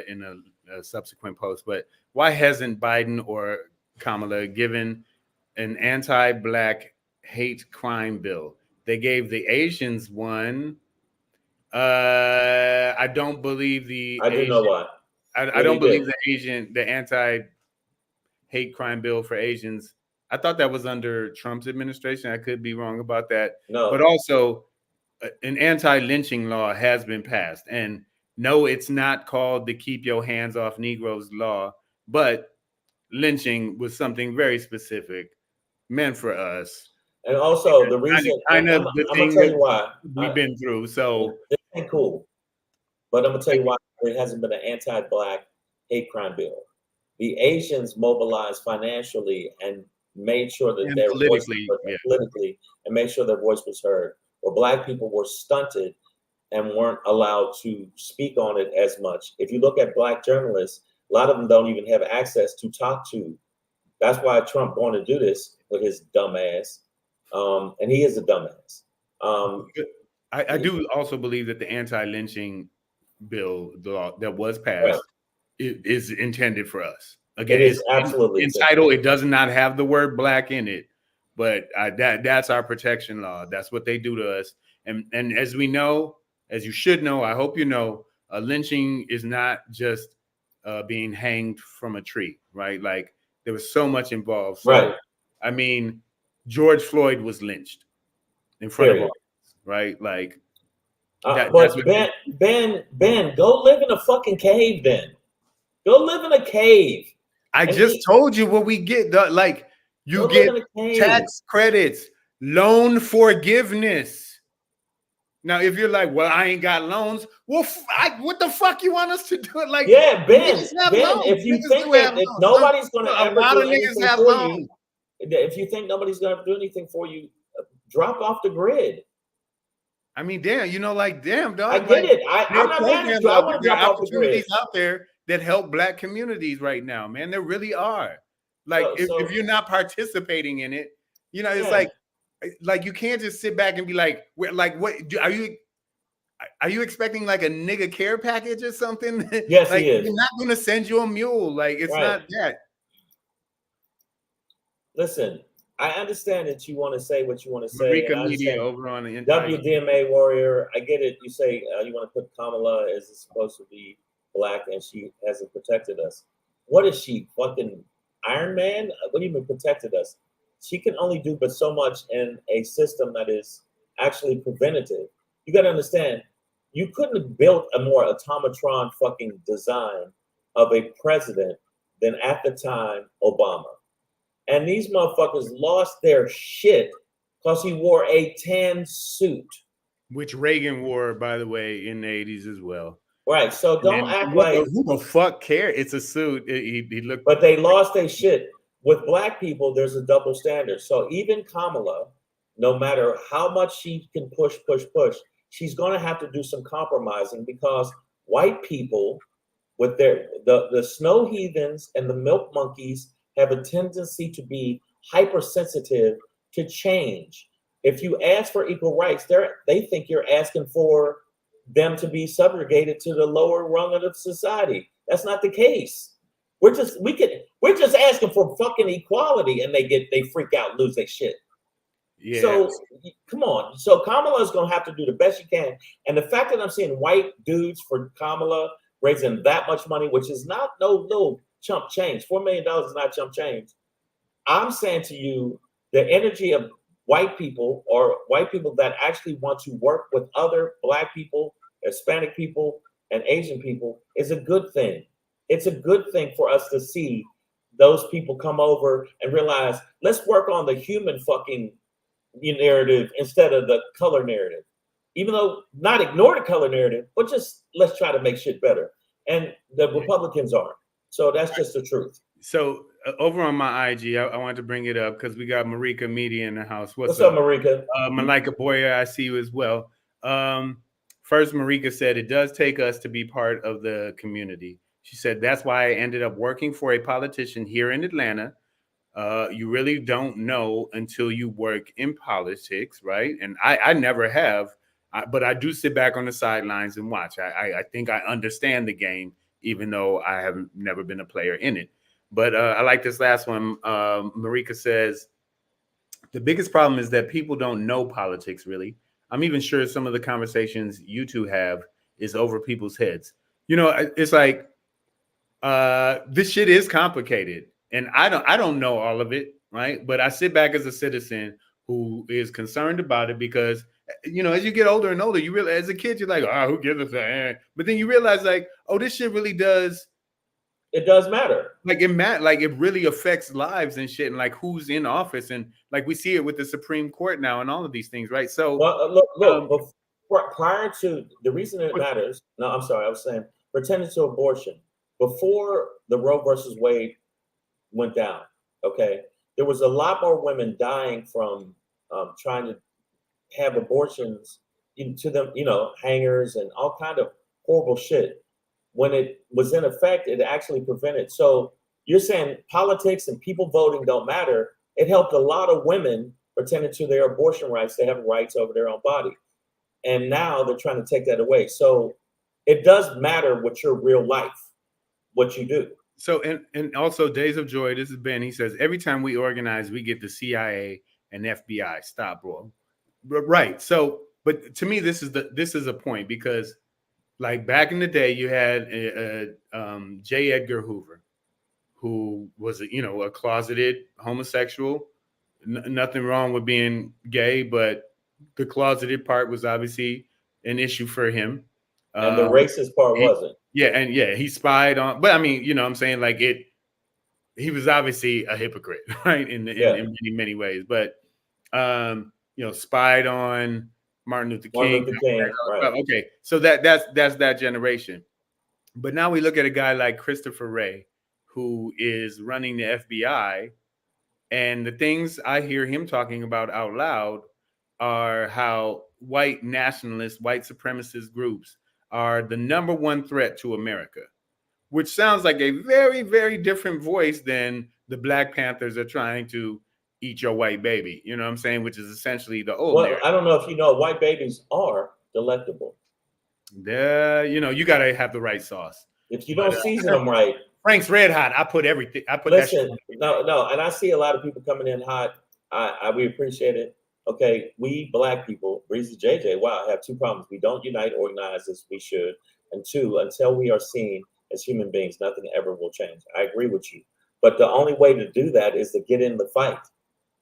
in a subsequent post, but why hasn't Biden or Kamala given an anti-Black hate crime bill? They gave the Asians one. I don't believe I do know why. I don't believe the anti-hate crime bill for Asians. I thought that was under Trump's administration. I could be wrong about that. No. But also, an anti-lynching law has been passed. And no, it's not called the Keep Your Hands Off Negroes law, but lynching was something very specific, meant for us. And also, the reason I'm gonna tell you why we've been through. So this ain't cool. But I'm gonna tell you why there hasn't been an anti-Black hate crime bill. The Asians mobilized financially and made sure that their voice politically and made sure their voice was heard. Where Black people were stunted and weren't allowed to speak on it as much. If you look at Black journalists, a lot of them don't even have access to talk to. That's why Trump wanted to do this with his dumb ass. And he is a dumbass. I do also believe that the anti-lynching bill, the law that was passed, is intended for us. Again, it is absolutely entitled. It does not have the word Black in it, but that's our protection law. That's what they do to us. And as we know, as you should know, I hope you know, lynching is not just being hanged from a tree, right? Like there was so much involved. So, right. I mean, George Floyd was lynched in front of all, right? Like, but Ben, go live in a fucking cave. Then go live in a cave. I just told you what we get. You get tax credits, loan forgiveness. Now, if you're like, well, I ain't got loans, well, what the fuck you want us to do? Like, yeah, Ben, if you think that nobody's going to ever do anything for you, if you think nobody's going to do anything for you, drop off the grid. I mean, damn, damn, dog. I get it. I'm not mad at you. I want to drop off the grid. Opportunities out there that help Black communities right now, man. There really are. Like, if you're not participating in it, it's like you can't just sit back and be like, what are you expecting like a nigga care package or something? Yes, like, he is. You're not going to send you a mule. Like, it's not that. Listen, I understand that you want to say what you want to say. Marika And I Media understand over on the WDMA warrior. I get it. You say you want to put Kamala as supposed to be black, and she hasn't protected us. What is she, fucking Iron Man? What do you mean protected us? She can only do but so much in a system that is actually preventative. You got to understand, you couldn't have built a more automatron fucking design of a president than at the time Obama. And these motherfuckers lost their shit because he wore a tan suit. which Reagan wore, by the way, in the 80s as well. Right. So don't act like who the fuck care? It's a suit. He looked, but they lost their shit. With black people, there's a double standard. So even Kamala, no matter how much she can push, she's going to have to do some compromising because white people, with the snow heathens and the milk monkeys, have a tendency to be hypersensitive to change. If you ask for equal rights, they think you're asking for them to be subjugated to the lower rung of the society. That's not the case. We're just asking for fucking equality, and they freak out, lose their shit. yeah. So come on. So Kamala is gonna have to do the best she can. And the fact that I'm seeing white dudes for Kamala raising that much money, which is not no little chump change. $4 million is not chump change. I'm saying to you, the energy of white people or white people that actually want to work with other black people, Hispanic people, and Asian people is a good thing. It's a good thing for us to see those people come over and realize, let's work on the human fucking narrative instead of the color narrative. Even though not ignore the color narrative, but just let's try to make shit better. And the Republicans aren't. So that's just the truth. So over on my IG, I wanted to bring it up because we got Marika Media in the house. What's up, Marika? Malika Boyer, I see you as well. First, Marika said, it does take us to be part of the community. She said, that's why I ended up working for a politician here in Atlanta. You really don't know until you work in politics, right? And I never have, but I do sit back on the sidelines and watch. I think I understand the game, even though I have never been a player in it. But I like this last one. Marika says, the biggest problem is that people don't know politics, really. I'm even sure some of the conversations you two have is over people's heads. You know, it's like, this shit is complicated. And I don't know all of it, right? But I sit back as a citizen who is concerned about it because, you know, as you get older and older, you realize as a kid, you're like, oh, who gives a fuck? But then you realize like, oh, this shit really does. It does matter. Like it really affects lives and shit, and like who's in office, and like we see it with the Supreme Court now and all of these things, right? So look, prior to the reason it matters. No, I'm sorry, I was saying pertaining to abortion before the Roe versus Wade went down. Okay, there was a lot more women dying from trying to have abortions into them, you know, hangers and all kind of horrible shit. When it was in effect, it actually prevented. So you're saying politics and people voting don't matter. It helped a lot of women pertaining to their abortion rights. They have rights over their own body. And now they're trying to take that away. So it does matter what your real life, what you do. So, and also Days of Joy, this is Ben. He says, every time we organize, we get the CIA and FBI. Stop, bro. Right. So, but to me, this is a point because like back in the day, you had J. Edgar Hoover, who was, a closeted homosexual. Nothing wrong with being gay, but the closeted part was obviously an issue for him. And the racist part wasn't. Yeah, he spied on. But I mean, you know what I'm saying? Like he was obviously a hypocrite, right? In many, many ways. But, spied on Martin Luther King. Right. Okay, so that's that generation. But now we look at a guy like Christopher Wray, who is running the FBI, and the things I hear him talking about out loud are how white nationalists, white supremacist groups are the number one threat to America, which sounds like a very, very different voice than the Black Panthers are trying to eat your white baby, you know what I'm saying? Which is essentially the old narrative. I don't know if you know, white babies are delectable. You got to have the right sauce. If you don't season them right. Frank's Red Hot, I put everything. Listen, no, and I see a lot of people coming in hot. We appreciate it. Okay, we black people, Breezy JJ, wow, have two problems. We don't unite, organize as we should. And two, until we are seen as human beings, nothing ever will change. I agree with you. But the only way to do that is to get in the fight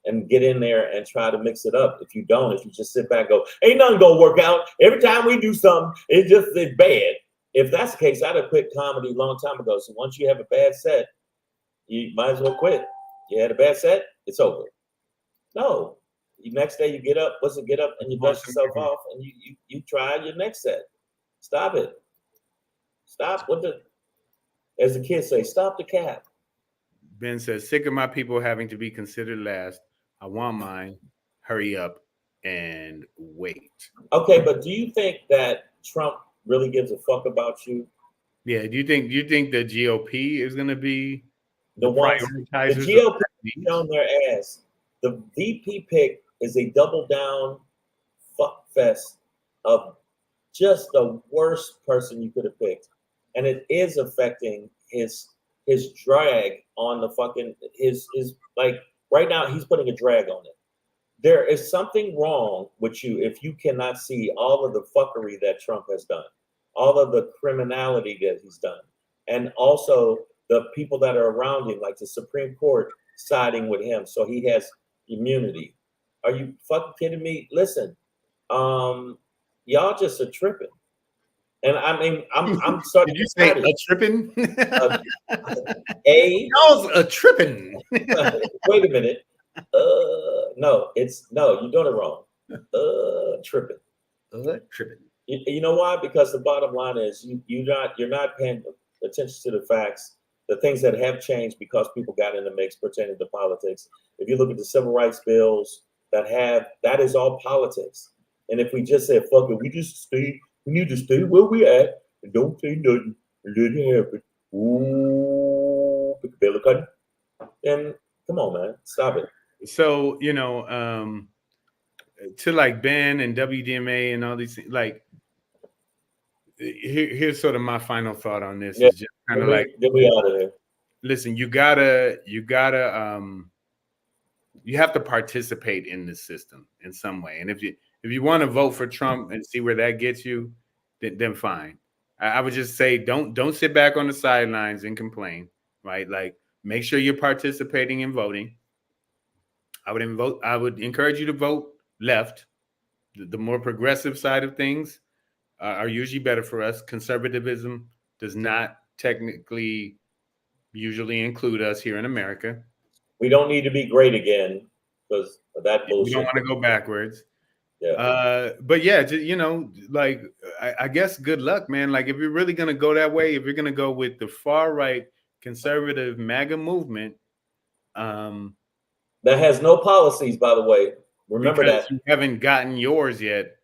and get in there and try to mix it up. If you don't, if you just sit back and go, ain't nothing gonna work out. Every time we do something, it's bad. If that's the case, I'd have quit comedy a long time ago. So once you have a bad set, you might as well quit. You had a bad set, it's over. No. The next day you get up, get up and you dust yourself off and you try your next set. Stop it. Stop with as the kids say, stop the cap. Ben says, sick of my people having to be considered last. I want mine. Hurry up and wait. Okay, but do you think that Trump really gives a fuck about you? Yeah, do you think the GOP is going to be the ones prioritizers? The GOP on their ass. The VP pick is a double down fuck fest of just the worst person you could have picked, and it is affecting his drag on the fucking his like right now he's putting a drag on it. There is something wrong with you if you cannot see all of the fuckery that Trump has done, all of the criminality that he's done, and also the people that are around him, like the Supreme Court siding with him, so he has immunity. Are you fucking kidding me? Listen, y'all just are tripping. And I mean, I'm starting. Did you say a tripping? Y'all's a tripping. Wait a minute. No, you're doing it wrong. Tripping. Tripping. You know why? Because the bottom line is you're not paying attention to the facts, the things that have changed because people got in the mix pertaining to politics. If you look at the civil rights bills that is all politics. And if we just said fuck it, we need to stay where we at and don't say nothing and let it happen. Ooh, pick a belly cutting. And come on, man, stop it. So, to like Ben and WDMA and all these things, like here's sort of my final thought on this. Yeah. Is just kind of like, get me out of here. Listen, you have to participate in the system in some way. And if you want to vote for Trump and see where that gets you, then fine. I would just say don't sit back on the sidelines and complain, right? Like make sure you're participating in voting. I would encourage you to vote left. The more progressive side of things are usually better for us. Conservatism does not technically usually include us here in America. We don't need to be great again because of that bullshit. We don't want to go backwards. Yeah. But yeah, like I guess good luck, man. Like if you're really gonna go that way, if you're gonna go with the far right conservative MAGA movement, that has no policies, by the way. Remember that you haven't gotten yours yet.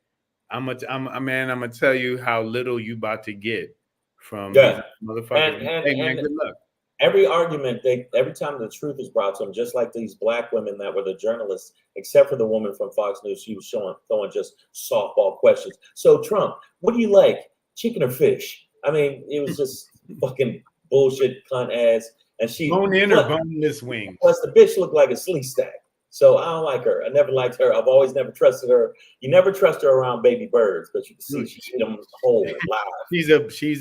I'm gonna tell you how little you about to get from these motherfuckers. Hey man, good luck. Every argument, every time the truth is brought to them, just like these black women that were the journalists, except for the woman from Fox News, she was throwing just softball questions. So Trump, what do you like, chicken or fish? I mean, it was just fucking bullshit, cunt ass. And she bone in or boneless wing. Plus, the bitch looked like a sleeve stack. So I don't like her. I never liked her. I've always never trusted her. You never trust her around baby birds, but you can see she hit them whole live. She's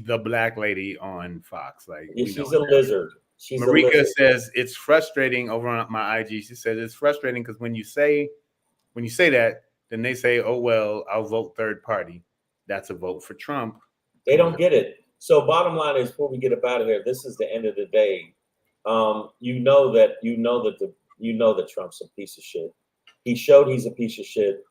the black lady on Fox. Like she's a lizard. Marika says it's frustrating over on my IG. She says it's frustrating because when you say that, then they say, oh well, I'll vote third party. That's a vote for Trump. They don't get it. So bottom line is, before we get up out of here, this is the end of the day. You know that Trump's a piece of shit. He showed he's a piece of shit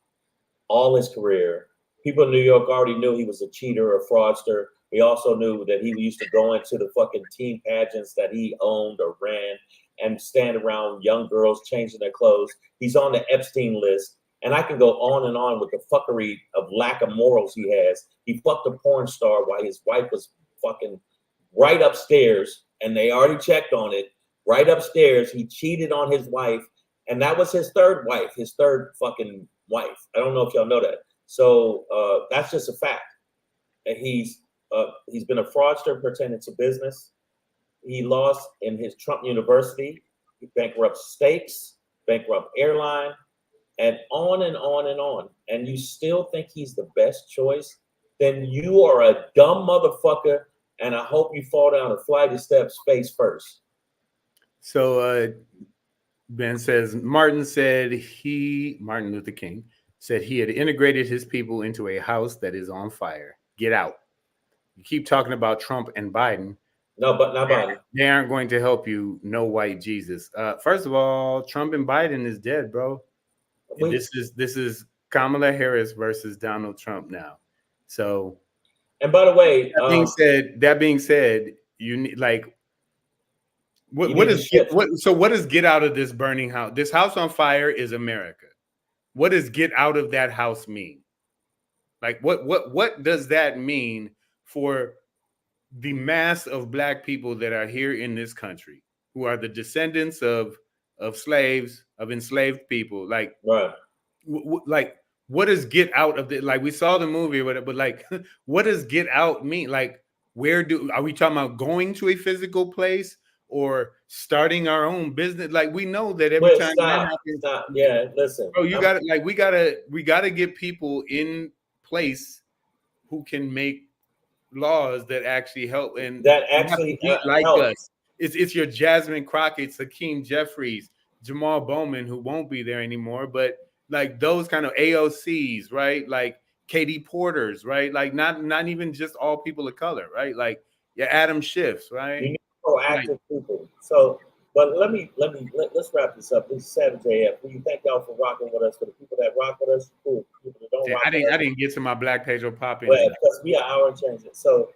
all his career. People in New York already knew he was a cheater, a fraudster. We also knew that he used to go into the fucking team pageants that he owned or ran and stand around young girls changing their clothes. He's on the Epstein list. And I can go on with the fuckery of lack of morals he has. He fucked a porn star while his wife was fucking right upstairs, and they already checked on it. Right upstairs, he cheated on his wife, and that was his third wife, his third fucking wife. I don't know if y'all know that. So that's just a fact. And he's been a fraudster pertaining to business. He lost in his Trump University. He bankrupted stakes, bankrupt airline, and on and on and on. And you still think he's the best choice? Then you are a dumb motherfucker, and I hope you fall down a flight of steps face first. So Ben says Martin Luther King said he had integrated his people into a house that is on fire. Get out. You keep talking about Trump and Biden. No, but not Biden. They aren't going to help you. No white Jesus. First of all, Trump and Biden is dead, bro. This is Kamala Harris versus Donald Trump now. So, and by the way, that being said, you need like what does get out of this burning house? This house on fire is America. What does get out of that house mean? Like what does that mean for the mass of Black people that are here in this country, who are the descendants of slaves, of enslaved people? Like, right. Like, what does get out of it? Like, we saw the movie, but like, what does get out mean? Like, are we talking about going to a physical place or starting our own business? Like, we know that every time that happens, yeah, listen, bro, we gotta get people in place who can make laws that actually help and that actually like help us. It's your Jasmine Crockett, Hakeem Jeffries, Jamal Bowman, who won't be there anymore, but like those kind of AOCs, right? Like Katie Porters, right? Like not even just all people of color, right? Like Adam Schiffs, right? You need proactive people. So, but let's wrap this up. This is Savage AF. We thank y'all for rocking with us. For the people that rock with us, cool. People that don't rock I didn't get to my Black Pedro pop in. Well, because we are hour and changing. So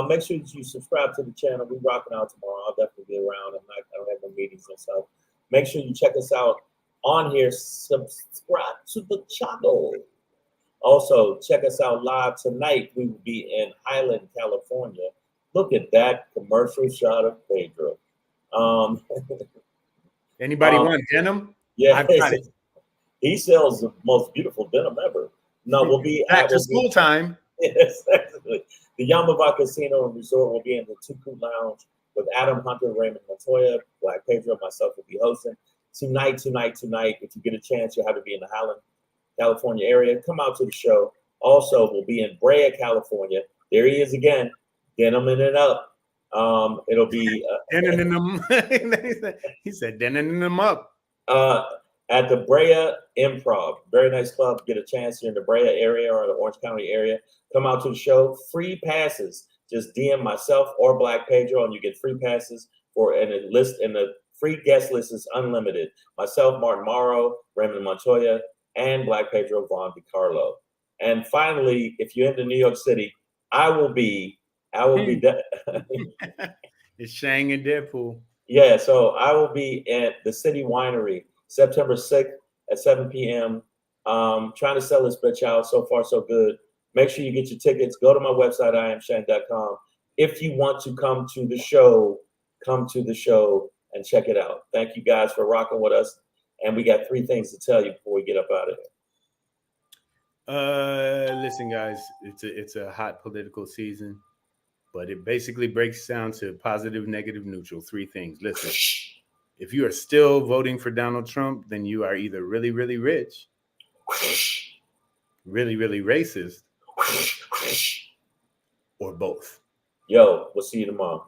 make sure that you subscribe to the channel. We're rocking out tomorrow. I'll definitely be around. I don't have no meetings and stuff. Make sure you check us out on here. Subscribe to the channel. Also, check us out live tonight. We will be in Highland, California. Look at that commercial shot of Pedro. Anybody want denim? Yeah, he sells the most beautiful denim ever. No, we'll be back to school time. Yes, exactly. The Yamava Casino and Resort will be in the Tuku Lounge with Adam Hunter, Raymond Montoya, Black Pedro, myself will be hosting tonight. If you get a chance, you'll have to be in the Highland, California area. Come out to the show. Also, we'll be in Brea, California. There he is again, deniming it up. It'll be he said deniming them up. At the Brea Improv, very nice club. Get a chance here in the Brea area or the Orange County area. Come out to the show. Free passes. Just DM myself or Black Pedro, and you get free passes and the free guest list is unlimited. Myself, Martin Morrow, Raymond Montoya, and Black Pedro Von DiCarlo. And finally, if you're into New York City, I will be. It's Shang and Deadpool. Yeah, so I will be at the City Winery September 6th at 7 p.m. Trying to sell this bitch out. So far, so good. Make sure you get your tickets. Go to my website, IamShang.com. If you want to come to the show and check it out. Thank you guys for rocking with us. And we got 3 things to tell you before we get up out of here. Listen, guys, it's a hot political season, but it basically breaks down to positive, negative, neutral. 3 things. Listen. If you are still voting for Donald Trump, then you are either really, really rich, really, really racist, or both. Yo, we'll see you tomorrow.